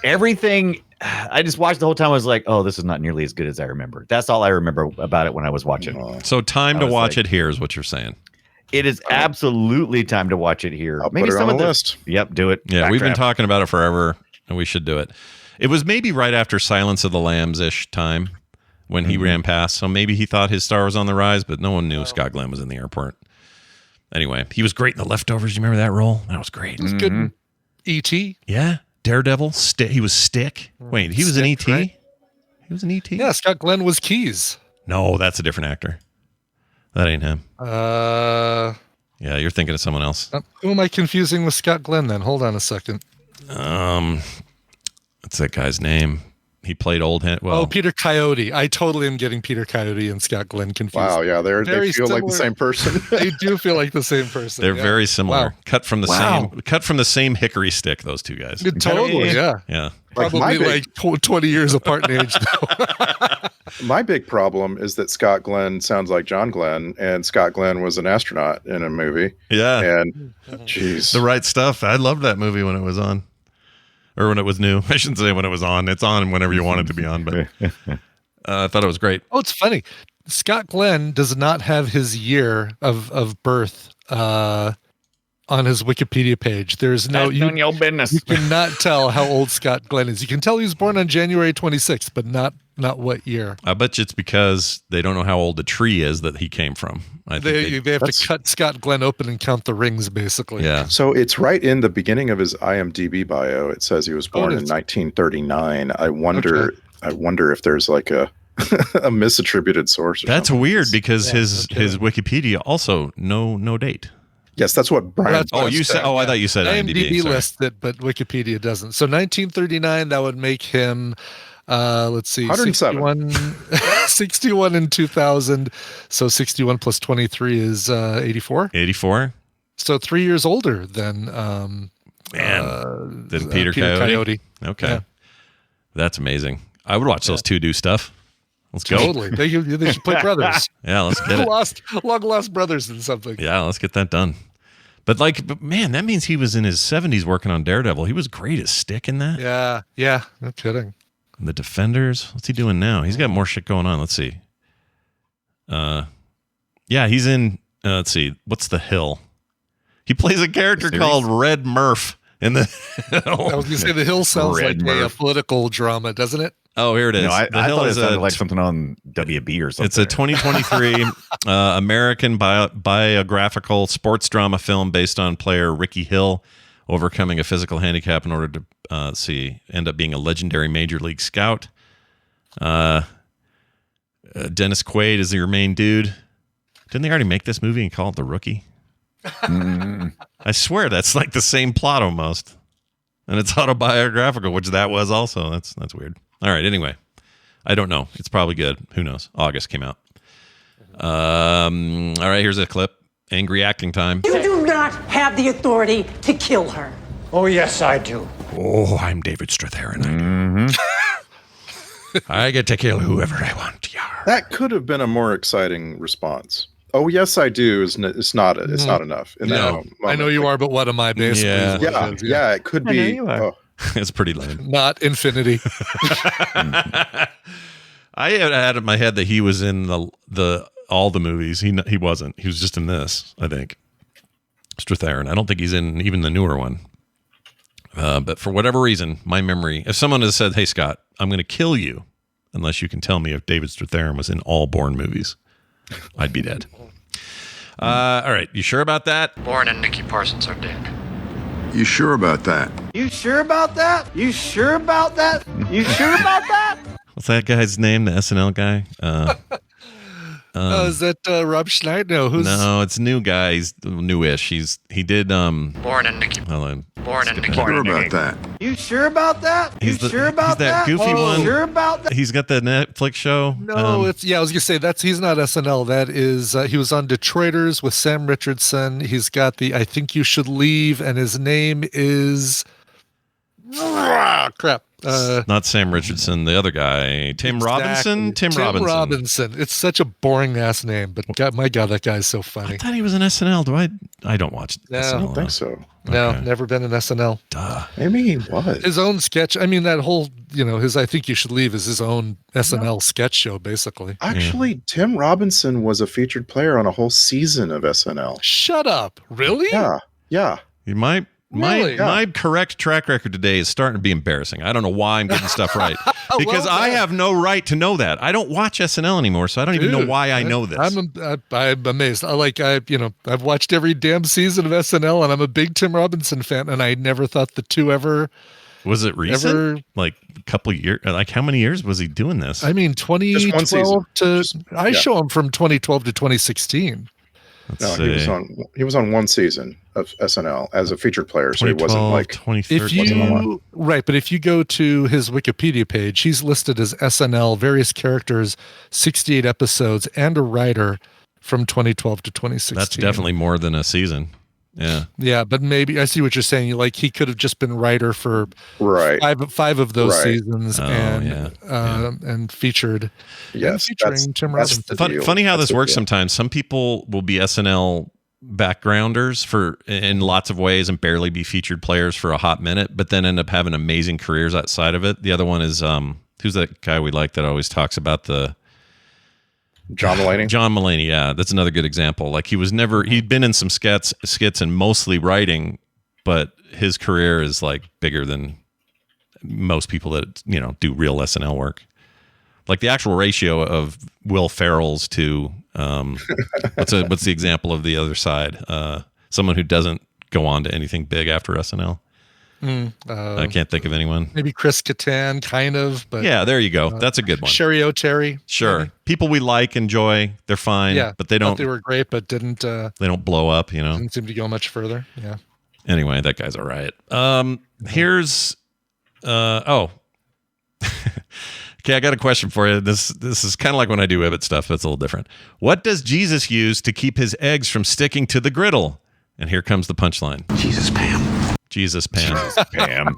everything I just watched the whole time. I was like, oh, this is not nearly as good as I remember. That's all I remember about it when I was watching. So time to watch it here is what you're saying. It is absolutely time to watch it here. I'll put it on the list. Yep, do it. Yeah, we've been Backdraft. talking about it forever, and we should do it. It was maybe right after Silence of the Lambs-ish time when he ran past. So maybe he thought his star was on the rise, but no one knew Scott Glenn was in the airport. Anyway, he was great in The Leftovers. You remember that role? That was great. It was good in E.T. Yeah. Daredevil. He was Stick. Wait, he was in E.T.? Right? He was in E.T.? Yeah, Scott Glenn was Keys. No, that's a different actor. That ain't him. Yeah, you're thinking of someone else. Who am I confusing with Scott Glenn then? Hold on a second. What's that guy's name? He played Old Hen. Well, Peter Coyote. I totally am getting Peter Coyote and Scott Glenn confused. Wow, yeah, they Very feel like similar. the same person. They do feel like the same person. they're yeah. very similar. Wow. Cut from the same hickory stick. Those two guys. Totally, yeah. Yeah. Probably like 20 years apart in age, though. My big problem is that Scott Glenn sounds like John Glenn, and Scott Glenn was an astronaut in a movie. Yeah. And, jeez. The Right Stuff. I loved that movie when it was on. Or when it was new. I shouldn't say when it was on. It's on whenever you want it to be on, but I thought it was great. Oh, it's funny. Scott Glenn does not have his year of birth on his Wikipedia page. There's no That's none of your business. You cannot tell how old Scott Glenn is. You can tell he was born on January 26th, but not what year. I bet you it's because they don't know how old the tree is that he came from. They have to cut Scott Glenn open and count the rings, basically. Yeah. So it's right in the beginning of his IMDb bio. It says he was born in 1939. I wonder if there's like a a misattributed source. That's weird because his Wikipedia also no date. Yes, that's what Brian. You said. Oh, I thought you said IMDb Sorry. lists it, but Wikipedia doesn't. So 1939, that would make him. Let's see, 107. 61 in 2000. So 61 plus 23 is 84. 84. So 3 years older than Peter Coyote. Okay, Yeah. That's amazing. I would watch those two do stuff. Let's go. Totally. They should play brothers. Yeah, let's get it. Long lost brothers in something. Yeah, let's get that done. But man, that means he was in his 70s working on Daredevil. He was great as Stick in that. Yeah. No kidding. The Defenders. What's he doing now? He's got more shit going on. Let's see. Yeah, he's in. Let's see. What's The Hill? He plays a character called Red Murph in the. I was going to say The Hill sounds Red like a Murph. political drama, doesn't it? Oh, here it is. No, I The Hill thought it is sounded like something on WB or something. It's a 2023 American biographical sports drama film based on player Ricky Hill overcoming a physical handicap in order to end up being a legendary major league scout. Dennis Quaid is your main dude. Didn't they already make this movie and call it The Rookie? I swear that's like the same plot almost. And it's autobiographical, which that was also. That's weird. All right, anyway. I don't know. It's probably good. Who knows? August came out. All right, here's a clip. Angry acting time. You do not have the authority to kill her. Oh, yes, I do. Oh, I'm David Strathairn. I get to kill whoever I want. Yar. That could have been a more exciting response. Oh, yes, I do. It's not enough. In that moment. I know you are, but what am I, basically? Yeah. is what it is. Yeah, it could be. It's pretty lame. Not infinity. I had in my head that he was in all the movies. He wasn't. He was just in this, I think. Strathairn. I don't think he's in even the newer one. But for whatever reason, my memory, if someone has said, hey, Scott, I'm going to kill you unless you can tell me if David Strathairn was in all Bourne movies, I'd be dead. All right. You sure about that? Bourne and Nicky Parsons are dead. You sure about that? You sure about that? You sure about that? You sure about that? What's that guy's name? The SNL guy? Is that Rob Schneider? No, who's? No, it's new guy. He's newish. He did Bourne and Nicky. hold on. Bourne and Nicky. Sure about that? You sure about that? He's You sure about that goofy You one. sure about that? He's got the Netflix show. No, I was gonna say he's not SNL. That is, he was on Detroiters with Sam Richardson. He's got the I Think You Should Leave, and his name is crap. Not Sam Richardson, the other guy, Tim Robinson. Tim Robinson. It's such a boring ass name, but my God, that guy's so funny. I thought he was in SNL. I don't watch SNL. I don't think so. No, Okay. never been in SNL. Duh. Maybe he was. His own sketch. I mean, that whole, his I Think You Should Leave is his own SNL sketch show, basically. Actually, Tim Robinson was a featured player on a whole season of SNL. Shut up. Really? Yeah. My correct track record today is starting to be embarrassing. I don't know why I'm getting stuff right. Because I have no right to know that. I don't watch SNL anymore, so I don't even know why I know this. I'm amazed. I've watched every damn season of SNL, and I'm a big Tim Robinson fan, and I never thought the two ever... Was it recent? Like a couple years? Like how many years was he doing this? I mean, 2012 I show him from 2012 to 2016. He was on one season of SNL as a featured player, so he wasn't like 2013. But if you go to his Wikipedia page, he's listed as SNL, various characters, 68 episodes, and a writer from 2012 to 2016. That's definitely more than a season. Yeah. Yeah, but maybe I see what you're saying. Like he could have just been writer for five of those seasons and featured. Yes, featuring Tim Robinson. Funny how this works sometimes. Some people will be SNL backgrounders in lots of ways and barely be featured players for a hot minute, but then end up having amazing careers outside of it. The other one is who's that guy we like that always talks about the John Mulaney? John Mulaney, yeah. That's another good example. Like he'd been in some skits and mostly writing, but his career is like bigger than most people that, do real SNL work. Like the actual ratio of Will Ferrell's to, what's the example of the other side? Someone who doesn't go on to anything big after SNL. I can't think of anyone. Maybe Chris Kattan, kind of. But yeah, there you go. That's a good one. Sherry O'Terry. Sure. Maybe. People we like, enjoy, they're fine. Yeah, but they don't. They were great, but didn't. They don't blow up. Didn't seem to go much further. Yeah. Anyway, that guy's all right. Here's. Okay, I got a question for you. This is kind of like when I do Ibbot stuff. That's a little different. What does Jesus use to keep his eggs from sticking to the griddle? And here comes the punchline. Jesus, Pam. Jesus Pam. Pam.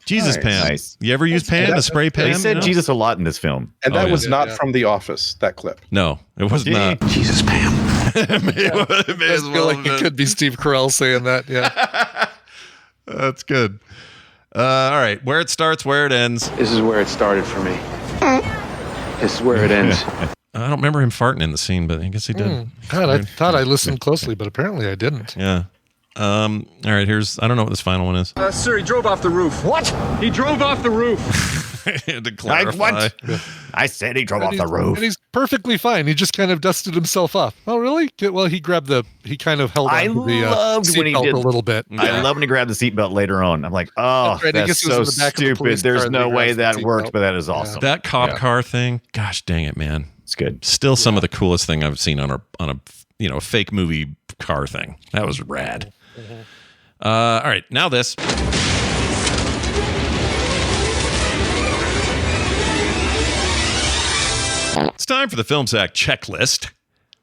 Jesus Pam. Nice. You ever use Pam to spray Pam? They said Jesus a lot in this film. And that was not from The Office, that clip. No, it was not. Jesus, Pam. I feel like it could be Steve Carell saying that. Yeah. That's good. All right. Where it starts, where it ends. This is where it started for me. This is where it ends. I don't remember him farting in the scene, but I guess he did. God, I thought I listened closely, but apparently I didn't. Yeah. All right, I don't know what this final one is. Sir, he drove off the roof. What? He drove off the roof. To clarify. I said he drove off the roof. And he's perfectly fine. He just kind of dusted himself off. Oh, really? Well, he kind of held on to the seatbelt a little bit. I love when he grabbed the seatbelt later on. I'm like, oh, that's so stupid. There's no way that worked, but that is awesome. That cop car thing, gosh dang it, man. It's good. Still some of the coolest thing I've seen on a fake movie car thing. That was rad. All right, now this. It's time for the Film Sack checklist.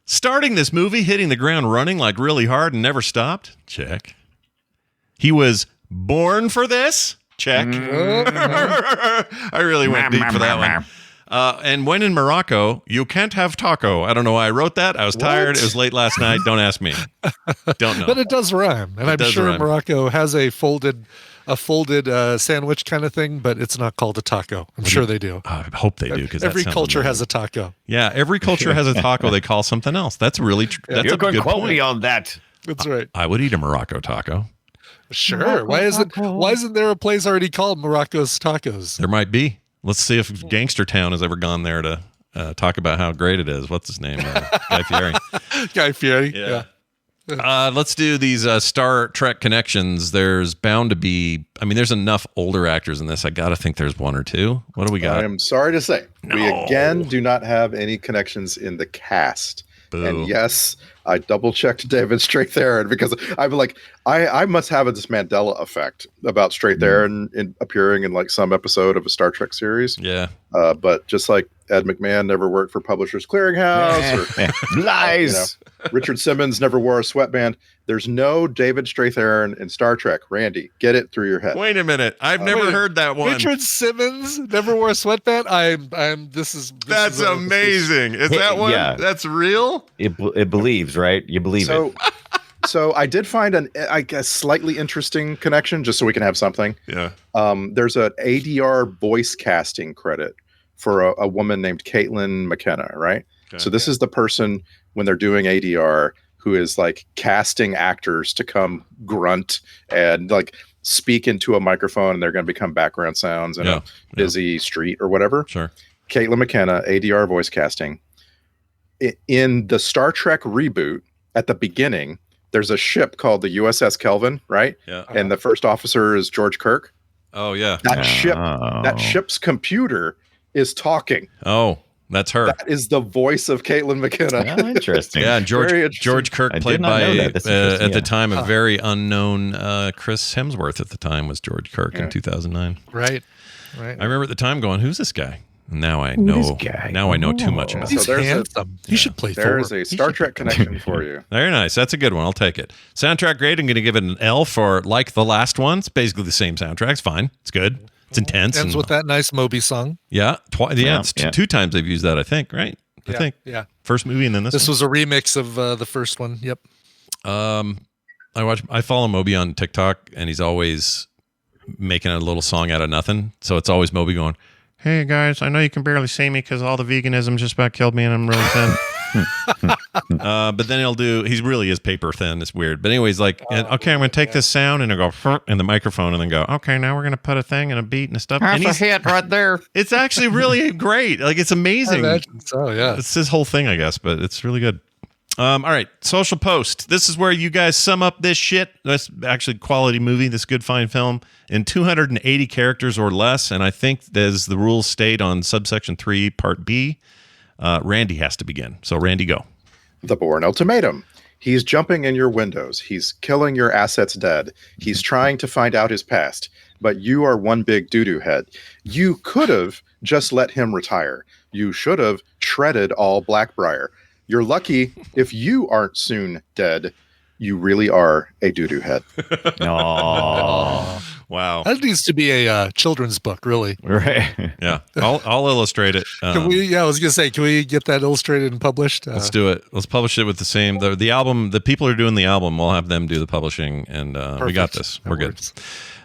Starting this movie, hitting the ground running like really hard and never stopped. Check. He was born for this. Check. I really went deep for that one. And when in Morocco, you can't have taco. I don't know why I wrote that. I was tired. It was late last night. Don't ask me. Don't know. But it does rhyme. And I'm sure Morocco has a folded sandwich kind of thing, but it's not called a taco. I'm sure they do. I hope they do, because every culture has a taco. Yeah, every culture has a taco they call something else. That's really that's You're a going to good quote point. me on that. That's right. I would eat a Morocco taco. Sure. Why isn't there a place already called Morocco's Tacos? There might be. Let's see if Gangster Town has ever gone there to talk about how great it is. What's his name? Guy Fieri. Guy Fieri. Yeah. Let's do these Star Trek connections. There's bound to be, there's enough older actors in this. I got to think there's one or two. What do we got? I am sorry to say, we again do not have any connections in the cast. Boo. And yes, I double checked David Strathairn because I'm like, I must have this Mandela effect about Strathairn in appearing in like some episode of a Star Trek series. Yeah. But just like Ed McMahon never worked for Publishers Clearinghouse or lies. Richard Simmons never wore a sweatband. There's no David Strathairn in Star Trek. Randy, get it through your head. Wait a minute. I've never heard that one. Richard Simmons never wore a sweatband. That's amazing. Is that one? Yeah. That's real? It believes, right? You believe it. So I did find I guess, slightly interesting connection, just so we can have something. Yeah. There's an ADR voice casting credit for a woman named Caitlin McKenna, right? Okay. So this is the person when they're doing ADR who is like casting actors to come grunt and like speak into a microphone, and they're going to become background sounds in a busy street or whatever. Sure. Caitlin McKenna, ADR voice casting. In the Star Trek reboot, at the beginning, there's a ship called the USS Kelvin, right? Yeah. And the first officer is George Kirk. Oh, yeah. That ship's computer is talking. Oh, that's her. That is the voice of Caitlin McKenna. Oh, interesting. Yeah, George Kirk played by at the time a very unknown Chris Hemsworth at the time was George Kirk in 2009. Right. I remember at the time going, "Who's this guy?" Now I know. Now I know too much about him. He's handsome. He should play Thor. There is a Star Trek connection for you. Very nice. That's a good one. I'll take it. Soundtrack grade. I'm going to give it an L for like the last one. It's basically the same soundtrack. It's fine. It's good. It's intense. Ends with that nice Moby song. Yeah. It's two times they've used that, I think, right? I think. Yeah. First movie and then this was a remix of the first one. Yep. I follow Moby on TikTok, and he's always making a little song out of nothing. So it's always Moby going, "Hey guys, I know you can barely see me because all the veganism just about killed me and I'm really thin." But then he really is paper thin. It's weird. But anyways, like, okay, I'm going to take this sound and I go in the microphone and then go, okay, now we're going to put a thing and a beat and stuff. That's a hit right there. It's actually really great. Like, it's amazing. Oh, yeah. It's his whole thing, I guess, but it's really good. All right, social post. This is where you guys sum up this shit. That's actually quality movie, this good fine film, in 280 characters or less. And I think as the rules state on subsection 3, part B, Randy has to begin. So Randy, go. The Bourne Ultimatum. He's jumping in your windows. He's killing your assets dead. He's trying to find out his past, but you are one big doo-doo head. You could have just let him retire. You should have shredded all Blackbriar. You're lucky if you aren't soon dead. You really are a doo-doo head. Oh, wow. That needs to be a children's book, really. Right. Yeah. I'll illustrate it. Can we? Yeah, I was gonna say, can we get that illustrated and published? Let's do it. Let's publish it with the same the album. The people who are doing the album, we'll have them do the publishing, and we got this. We're good.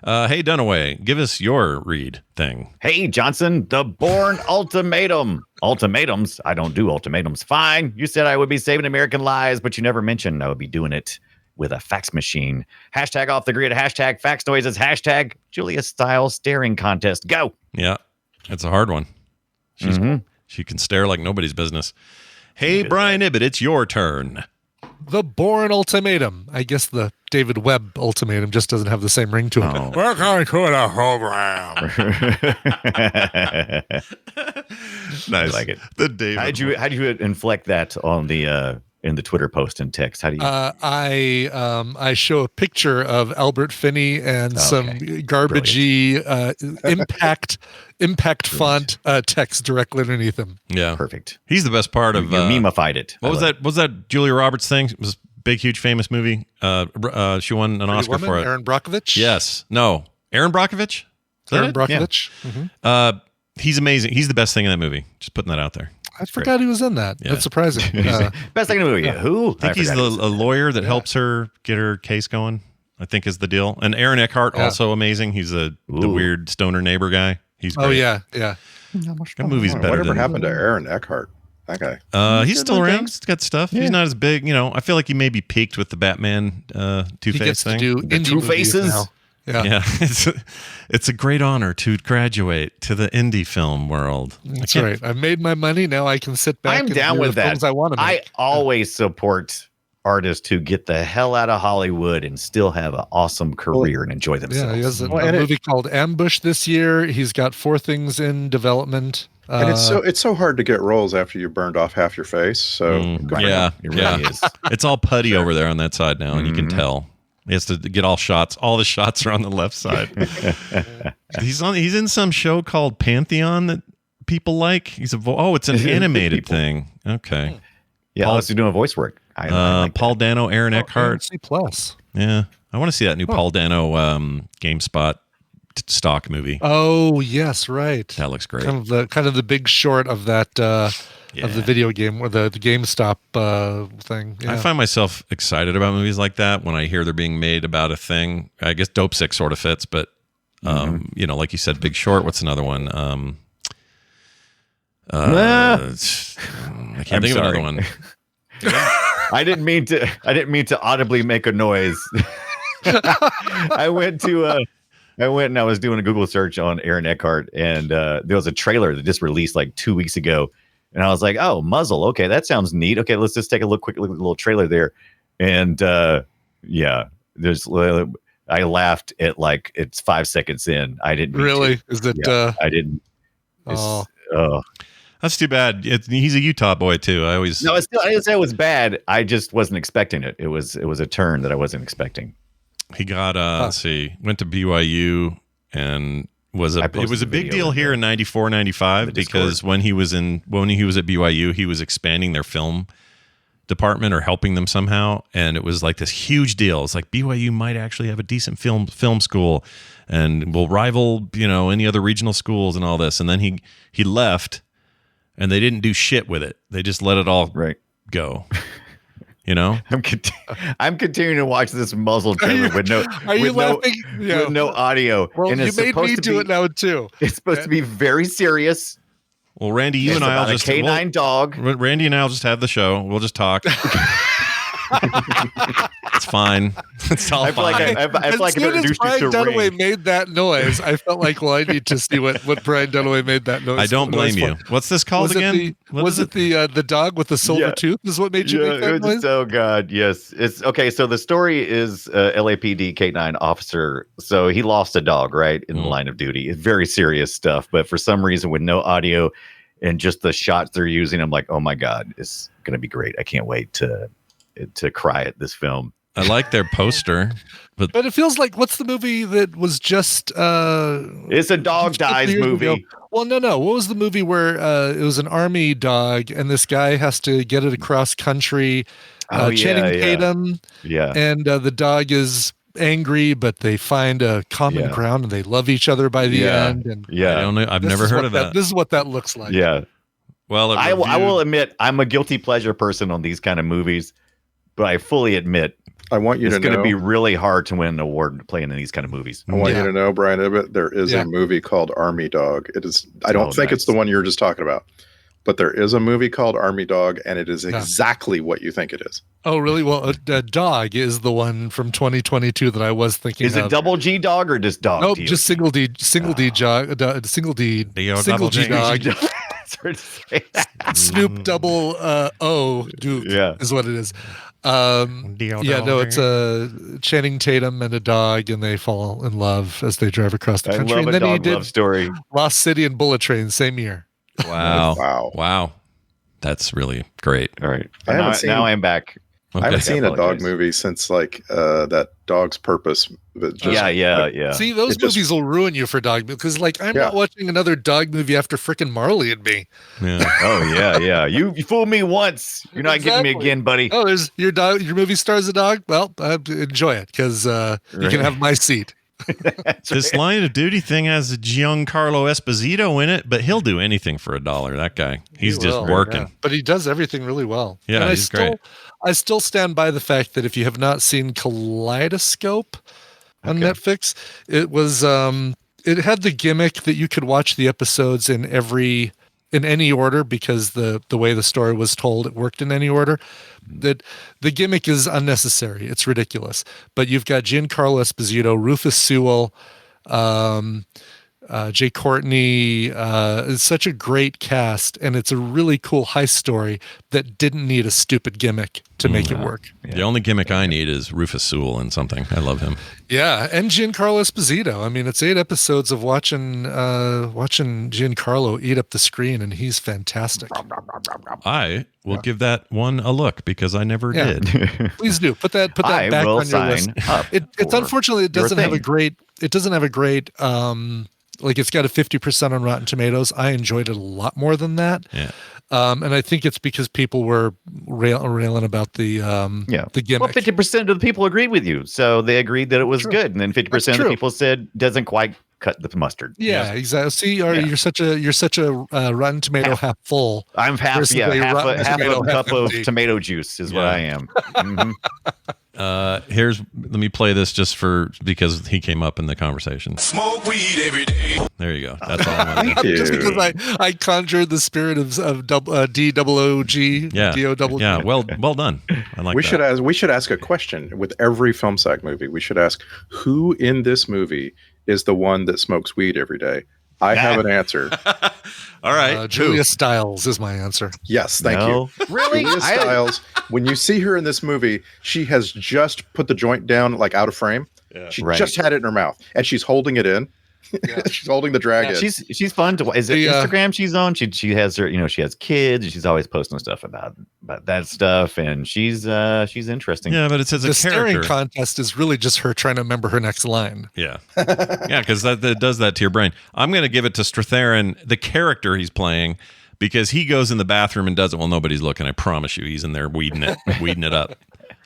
Hey, Dunaway, give us your read thing. Hey, Johnson, the Bourne Ultimatum. Ultimatums? I don't do ultimatums. Fine. You said I would be saving American lives, but you never mentioned I would be doing it with a fax machine. Hashtag off the grid. Hashtag fax noises. Hashtag Julia style staring contest. Go. Yeah, it's a hard one. She can stare like nobody's business. Hey, Brian Ibbett, it's your turn. The Bourne Ultimatum. I guess the David Webb Ultimatum just doesn't have the same ring to it. Oh. We're going to the program. Nice. I like it. The David. How'd you inflect that on the in the Twitter post and text? How do you? I show a picture of Albert Finney and some garbagey impact font text directly underneath him. Yeah, perfect. He's the best part of. You memified it. What was that? Was that Julia Roberts thing? It was a big, huge, famous movie. She won an Oscar for it. Aaron Brockovich. Yes. No. Aaron Brockovich. Aaron Brockovich. Yeah. He's amazing. He's the best thing in that movie. Just putting that out there. I forgot he was in that. Yeah. That's surprising. Best thing in the movie. Yeah. Who? I think he's a lawyer that helps her get her case going, I think is the deal. And Aaron Eckhart, also amazing. He's the weird stoner neighbor guy. He's great. Oh, yeah. That movie's better. Whatever happened to Aaron Eckhart? That guy. He's still around. He's got stuff. Yeah. He's not as big. I feel like he maybe peaked with the Batman Two-Face thing. He gets to do the Two Faces. Now. Yeah. It's a great honor to graduate to the indie film world. That's right. I've made my money. Now I can sit back I'm and down do with the that. films I want to make. I always support artists who get the hell out of Hollywood and still have an awesome career and enjoy themselves. Yeah, he has a movie called Ambush this year. He's got 4 things in development. And it's so hard to get roles after you burned off half your face. So yeah, it really is. It's all putty over there on that side now, and you can tell. He has to get all shots. All the shots are on the left side. He's in some show called Pantheon that people like. It's an animated thing. Okay. Yeah, Paul, he's doing voice work. I like Paul Dano, Aaron Eckhart. C+. Yeah, I want to see that new Paul Dano GameSpot stock movie. Oh yes, right. That looks great. Kind of the Big Short of that of the video game or the GameStop thing. Yeah. I find myself excited about movies like that when I hear they're being made about a thing. I guess Dope Sick sort of fits, but like you said, Big Short. What's another one? I can't think of another one. I didn't mean to audibly make a noise. I went and I was doing a Google search on Aaron Eckhart, and there was a trailer that just released like 2 weeks ago, and I was like, "Oh, muzzle. Okay, that sounds neat. Okay, let's just take a quick look at the little trailer there." And I laughed at like it's 5 seconds in. I didn't really. Is it? Yeah, I didn't. That's too bad. He's a Utah boy too. I didn't say it was bad. I just wasn't expecting it. It was a turn that I wasn't expecting. He got went to BYU and it was a big deal here in 94, 95 because when he was at BYU, he was expanding their film department or helping them somehow, and it was like this huge deal. It's like BYU might actually have a decent film school and will rival any other regional schools and all this. And then he left, and they didn't do shit with it. They just let it all go. I'm continuing to watch this muzzle trailer with no audio. Well, and you made me do it now too. It's supposed to be very serious. Well, Randy, you and I'll just canine dog. Randy and I'll just have the show. We'll just talk. It's fine. It's all fine. I feel like as Brian Dunaway made that noise, I felt like, well, I need to see what Brian Dunaway made that noise. I don't blame you. What's this called again? Was it the dog with the silver tooth? Is what made you make that noise? Oh God, yes. It's okay. So the story is LAPD K9 officer. So he lost a dog, right, in the line of duty. It's very serious stuff, but for some reason, with no audio and just the shots they're using, I'm like, oh my God, it's gonna be great. I can't wait to cry at this film. I like their poster, but it feels like, what's the movie that was just it's a dog dies movie ago? Well, no, what was the movie where it was an army dog and this guy has to get it across country? Channing Tatum, and the dog is angry, but they find a common ground and they love each other by the end. And I don't know, I've never heard of that. This is what that looks like. Well, I will admit I'm a guilty pleasure person on these kind of movies, but I fully admit I want you to know it's going to be really hard to win an award playing in these kind of movies. I want you to know, Brian Ibbett, there is a movie called Army Dog. It is. I don't think it's the one you were just talking about, but there is a movie called Army Dog, and it is exactly what you think it is. Oh, really? Well, Dog is the one from 2022 that I was thinking. Is it double G dog or just dog? Nope, just single D dog. Snoop double O Duke is what it is. It's Channing Tatum and a dog, and they fall in love as they drive across the country. And then he did love story. Lost City and Bullet Train same year. Wow. That's really great. All right. Now I'm back. Okay. I haven't seen a dog movie since like that Dog's Purpose. See, those movies will ruin you for dog because like I'm not watching another dog movie after frickin' Marley and Me. Yeah. Oh yeah. You fooled me once. You're not getting me again, buddy. Oh, there's your dog. Your movie stars a dog. Well, enjoy it because you can have my seat. This Line of Duty thing has a Giancarlo Esposito in it, but he'll do anything for $1. That guy, he's just working. Yeah. But he does everything really well. Yeah, and he's great. I still stand by the fact that if you have not seen Kaleidoscope on Netflix, it was it had the gimmick that you could watch the episodes in any order because the way the story was told, it worked in any order. That the gimmick is unnecessary. It's ridiculous. But you've got Giancarlo Esposito, Rufus Sewell, Jay Courtney. It's such a great cast, and it's a really cool heist story that didn't need a stupid gimmick to make it work. The only gimmick I need is Rufus Sewell and something. I love him. Yeah, and Giancarlo Esposito. I mean, it's 8 episodes of watching Giancarlo eat up the screen, and he's fantastic. I will give that one a look because I never did. Please do put that back on your list. It's unfortunately it doesn't have a great. It doesn't have a great. Like it's got a 50% on Rotten Tomatoes. I enjoyed it a lot more than that. Yeah. And I think it's because people were railing about the gimmick. Well, 50% of the people agreed with you, so they agreed that it was good, and then 50% of the people said doesn't quite cut the mustard. Yeah, exactly. See, you're such a Rotten Tomato half full. I'm half a cup of tomato juice is what I am. Mm-hmm. Let me play this just because he came up in the conversation. Smoke weed every day. There you go. That's all I'm going to do. Just because I conjured the spirit of D-O-O-G. Yeah. D-O-double-G. Yeah. Well done. I like that. We should ask a question with every Film Sack movie. We should ask who in this movie is the one that smokes weed every day. I have an answer. All right. Julia Stiles is my answer. Yes, thank you. Really? Julia Stiles, when you see her in this movie, she has just put the joint down like out of frame. Yeah. She just had it in her mouth and she's holding it in. Yeah. She's holding the drag in. She's fun to. Is it Instagram she's on? She has her. She has kids. And she's always posting stuff about that stuff, and she's interesting. Yeah, but it says the a character. staring contest is really just her trying to remember her next line. Yeah, yeah, because that does that to your brain. I'm going to give it to Strathairn, the character he's playing, because he goes in the bathroom and does it while nobody's looking. I promise you, he's in there weeding it up.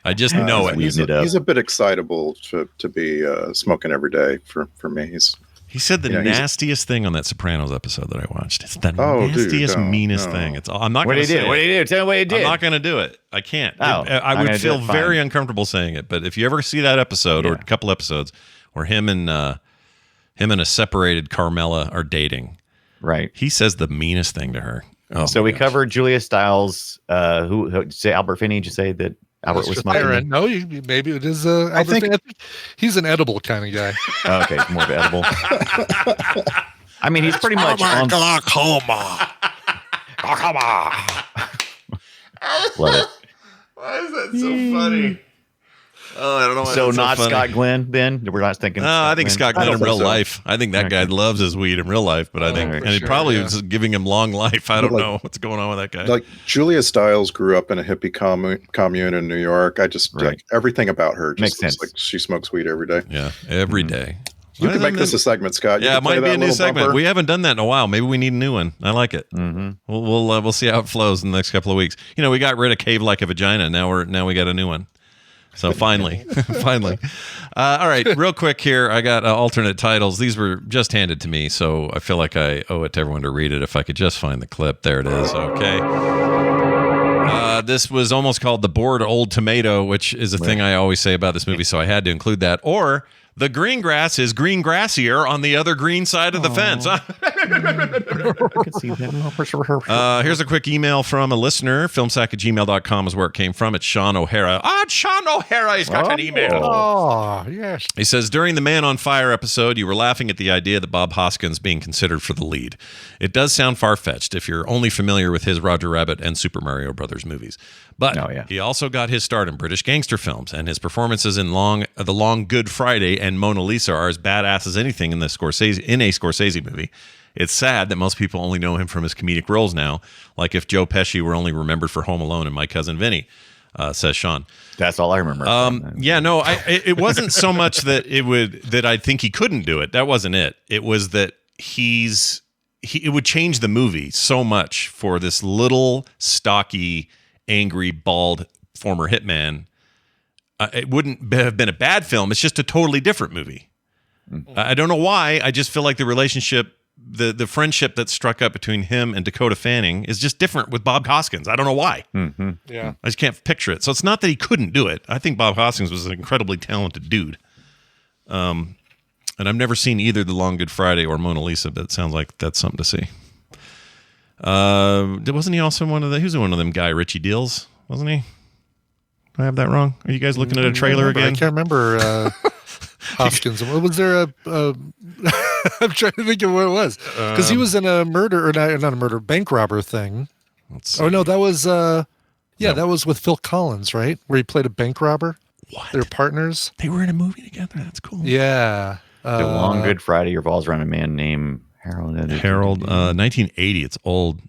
I just know it. He's a bit excitable to be smoking every day for me. He said the nastiest thing on that Sopranos episode that I watched. It's the nastiest, meanest thing. It's all. I'm not going to say it. What did he do? Tell me what he did. I'm not going to do it. I can't. Oh, I would feel very uncomfortable saying it. But if you ever see that episode or a couple episodes where him and a separated Carmela are dating, right? He says the meanest thing to her. Oh, so we covered Julia Stiles. Who say Albert Finney? Did you say that? Albert was smoking. No, maybe it is. I think he's an edible kind of guy. Okay, more of an edible. I mean, he's pretty much on glaucoma. Love it. Why is that so funny? Oh, I don't know. Why so not so Scott Glenn. Then we're not thinking. I think Scott Glenn in real life. I think that guy loves his weed in real life, but I think and he probably was giving him long life. I don't know what's going on with that guy. Like Julia Stiles grew up in a hippie commune in New York. I just like everything about her just looks like she smokes weed every day. Yeah, every day. You can make this a segment, Scott. Yeah, it might be a new segment. Bumper. We haven't done that in a while. Maybe we need a new one. I like it. Mm-hmm. We'll see how it flows in the next couple of weeks. We got rid of Cave Like a Vagina. Now we got a new one. So finally. All right, real quick here. I got alternate titles. These were just handed to me, so I feel like I owe it to everyone to read it. If I could just find the clip. There it is. Okay. This was almost called The Bored Old Tomato, which is a thing I always say about this movie, so I had to include that. Or the green grass is green grassier on the other green side of the fence. I could see that. Here's a quick email from a listener. Filmsack@gmail.com is where it came from. It's Sean O'Hara. It's Sean O'Hara. He's got an email. Oh, yes. He says, during the Man on Fire episode, you were laughing at the idea that Bob Hoskins being considered for the lead. It does sound far-fetched if you're only familiar with his Roger Rabbit and Super Mario Brothers movies. But he also got his start in British gangster films, and his performances in The Long Good Friday and Mona Lisa are as badass as anything in a Scorsese movie. It's sad that most people only know him from his comedic roles now, like if Joe Pesci were only remembered for Home Alone and My Cousin Vinny, says Sean. That's all I remember. It wasn't so much that I think he couldn't do it. That wasn't it. It was that it would change the movie so much for this little stocky, angry, bald former hitman. It wouldn't have been a bad film. It's just a totally different movie. Mm-hmm. I don't know why. I just feel like the relationship, the friendship that struck up between him and Dakota Fanning is just different with Bob Hoskins. I don't know why. Mm-hmm. Yeah, I just can't picture it. So it's not that he couldn't do it. I think Bob Hoskins was an incredibly talented dude. And I've never seen either The Long Good Friday or Mona Lisa, but it sounds like that's something to see. Wasn't he also he was one of them Guy Ritchie deals, wasn't he? Do I have that wrong? Are you guys looking at a trailer again? I can't remember Hoskins. Was there a I'm trying to think of what it was because he was in a murder or not a murder, bank robber thing. Oh no, that was that was with Phil Collins, right? Where he played a bank robber. What? They're partners. They were in a movie together. That's cool. Yeah. The Long Good Friday revolves around a man named Harold. 1980. It's old.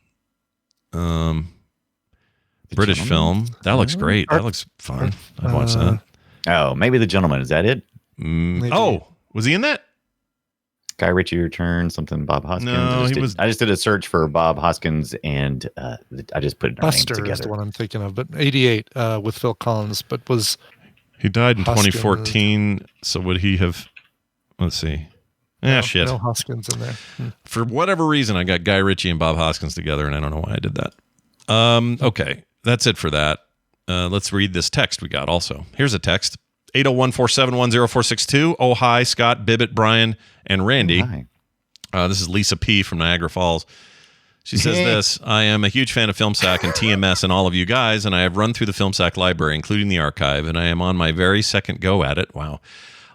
British film. That looks great. That looks fun. I'd watch that. Oh, maybe The Gentleman. Is that it? Oh, was he in that? Guy Ritchie Returns, something Bob Hoskins. No, I just did a search for Bob Hoskins, and I just put our names Buster together. is the one I'm thinking of, but 88 with Phil Collins, but was he died in Hoskins. 2014? So would he have? Let's see. Shit. No Hoskins in there. For whatever reason, I got Guy Ritchie and Bob Hoskins together, and I don't know why I did that. Okay, that's it for that. Let's read this text we got also. Here's a text. 801-471-0462. Oh, hi, Scott, Bibbit, Brian, and Randy. This is Lisa P. from Niagara Falls. She says this: I am a huge fan of FilmSack and TMS and all of you guys, and I have run through the FilmSack library, including the archive, and I am on my very second go at it. Wow.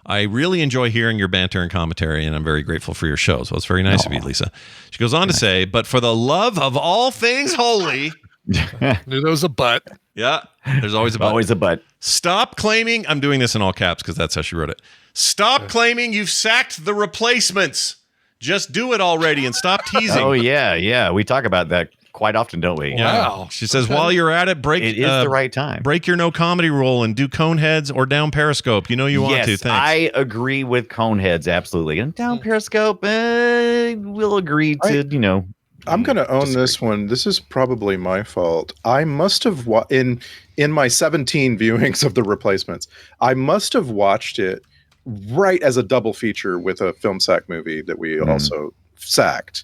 I really enjoy hearing your banter and commentary, and I'm very grateful for your shows. Well, it's very nice of you, Lisa. She goes on to say, but for the love of all things holy... Knew there was a but. Yeah, there's always a but. Always a but. Stop claiming... I'm doing this in all caps because that's how she wrote it. Stop claiming you've sacked the replacements. Just do it already and stop teasing. Oh, yeah. We talk about that quite often, don't we? Wow. She says, while you're at it, it is the right time. Break your no comedy rule and do Coneheads or down Periscope. You know you want to. Thanks. I agree with Coneheads, absolutely. And down Periscope, we'll agree to, I'm going to own this one. This is probably my fault. I must have in my 17 viewings of The Replacements, I must have watched it right as a double feature with a film sack movie that we also sacked.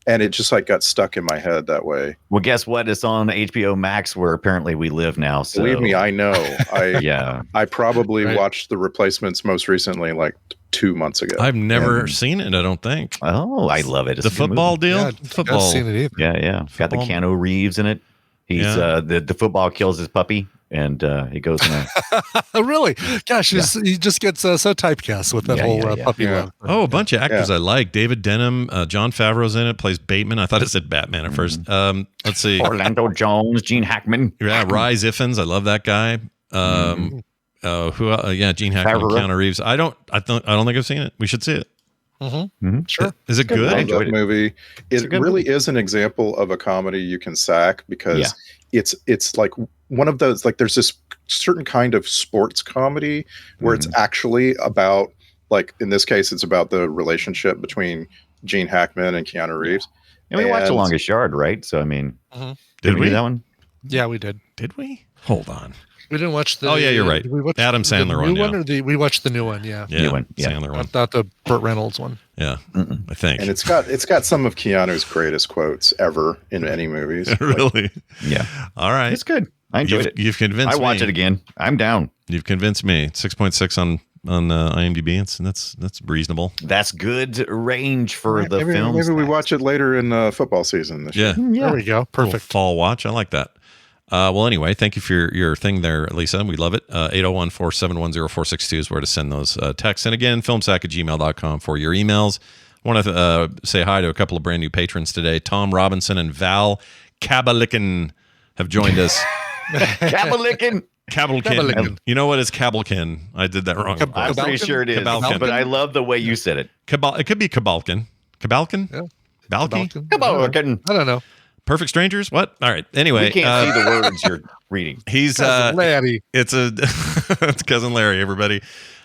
And it just got stuck in my head that way. Well, guess what? It's on HBO Max where apparently we live now. So. Believe me, I know. I probably watched The Replacements most recently 2 months ago. I've never seen it, I don't think. Oh, I love it. It's the football deal? Yeah, football. I've seen it either. Yeah. Got the Keanu Reeves in it. He's the football kills his puppy. And he goes in Oh, really? Gosh, he just gets so typecast with that whole puppy love. Oh, a bunch of actors I like. David Denham, John Favreau's in it, plays Bateman. I thought it said Batman at first. Let's see. Orlando Jones, Gene Hackman. Yeah, Rhys Ifans. I love that guy. Gene Hackman, Keanu Reeves. I don't think I've seen it. We should see it. Sure. Is it good? I enjoyed that movie. It really is an example of a comedy you can sack because it's like one of those, there's this certain kind of sports comedy where it's actually about, in this case, it's about the relationship between Gene Hackman and Keanu Reeves. And we watched The Longest Yard, right? So, I mean, did we do that one? Yeah, we did. Did we? Hold on. We didn't watch the... Oh, yeah, you're right. Adam Sandler one. New one or we watched the new one, yeah. New one, yeah. Sandler one. Not the Burt Reynolds one. Yeah, I think. And it's got some of Keanu's greatest quotes ever in any movies. Really? Yeah. All right. It's good. I enjoyed it. You've convinced me. I watch it again. I'm down. You've convinced me. 6.6 on IMDb. That's reasonable. That's good range for the film. Maybe we watch it later in football season this year. Yeah. There we go. Perfect. Fall watch. I like that. Well, anyway, thank you for your thing there, Lisa. We love it. 801-471-0462 is where to send those texts. And again, filmsack@gmail.com for your emails. I want to say hi to a couple of brand new patrons today. Tom Robinson and Val Kabalikin have joined us. Kabalikin. Kabalikin. You know what is Kabalikin? I did that wrong. I'm pretty sure it is. Kabalkin. But I love the way you said it. It could be Kabalkin. Kabalkin? Yeah. Balky? Kabalkin. I don't know. Perfect Strangers? What? All right. Anyway. We can't see the words you're reading. He's Larry. It's Cousin Larry, everybody.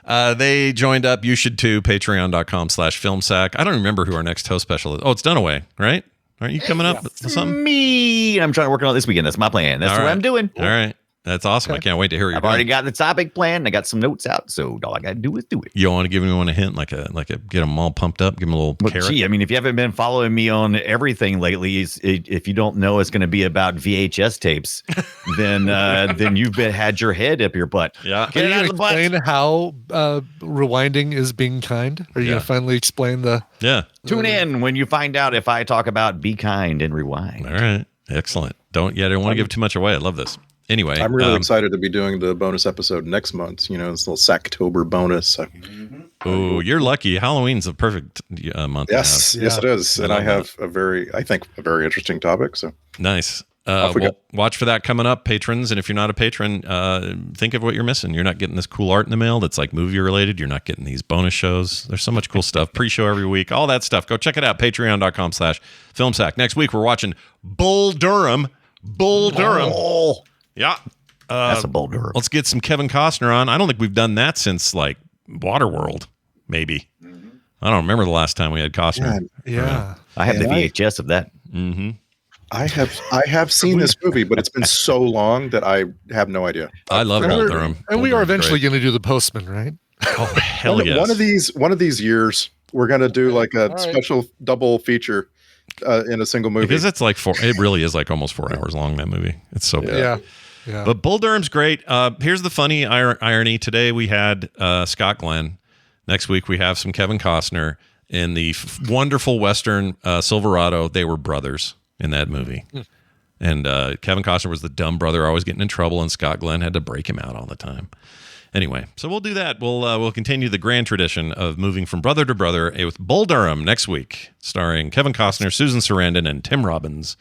They joined up. You should too. Patreon.com/filmsack. I don't remember who our next host special is. Oh, it's Dunaway, right? Aren't you coming up with something? Me. I'm trying to work on it this weekend. That's my plan. That's what I'm doing. All right. That's awesome. I can't wait to hear you. I've already got the topic planned. I got some notes out, so all I got to do is do it. You want to give anyone a hint, like a get them all pumped up, give them a little carrot? Gee, I mean, if you haven't been following me on everything lately, if you don't know it's going to be about VHS tapes, then you've had your head up your butt. Yeah. Can you explain how rewinding is being kind? Are you going to finally explain the... Yeah. Tune in when you find out if I talk about be kind and rewind. All right. Excellent. Don't want to give too much away. I love this. Anyway, I'm really excited to be doing the bonus episode next month. This little Sacktober bonus. Oh, you're lucky. Halloween's a perfect month. Yes, yes, it is. And I have a very interesting topic. So nice. Well, watch for that coming up, patrons. And if you're not a patron, think of what you're missing. You're not getting this cool art in the mail that's like movie related. You're not getting these bonus shows. There's so much cool stuff. Pre-show every week. All that stuff. Go check it out. Patreon.com/FilmSack. Next week, we're watching Bull Durham. Oh. Yeah. That's a Bull Durham. Let's get some Kevin Costner on. I don't think we've done that since like Waterworld, maybe. I don't remember the last time we had Costner. Yeah. I have the VHS of that. Mm-hmm. I have seen this movie, but it's been so long that I have no idea. I love Bull Durham. And we are eventually going to do The Postman, right? Oh, hell yes. One of these years, we're going to do like a special double feature in a single movie. Because it's like it really is like almost 4 hours long, that movie. It's so good. Yeah. But Bull Durham's great. Here's the funny irony. Today we had Scott Glenn. Next week we have some Kevin Costner. In the wonderful Western Silverado, they were brothers in that movie. And Kevin Costner was the dumb brother always getting in trouble, and Scott Glenn had to break him out all the time. Anyway, so we'll do that. We'll continue the grand tradition of moving from brother to brother with Bull Durham next week, starring Kevin Costner, Susan Sarandon, and Tim Robbins,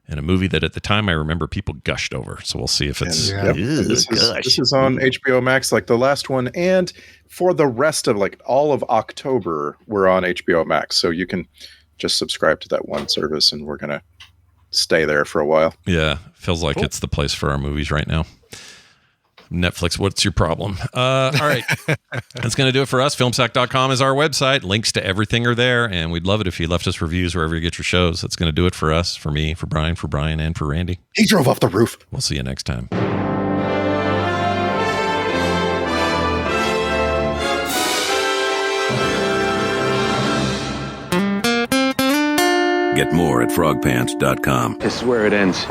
in a movie that at the time I remember people gushed over. So we'll see if it's... This is on HBO Max, like the last one, and for the rest of like all of October, we're on HBO Max. So you can just subscribe to that one service, and we're going to stay there for a while. Yeah, feels like it's the place for our movies right now. Netflix, what's your problem? All right. That's going to do it for us. Filmsack.com is our website. Links to everything are there, and we'd love it if you left us reviews wherever you get your shows. That's going to do it for us, for me, for Brian, and for Randy. He drove off the roof. We'll see you next time. Get more at frogpants.com. This is where it ends.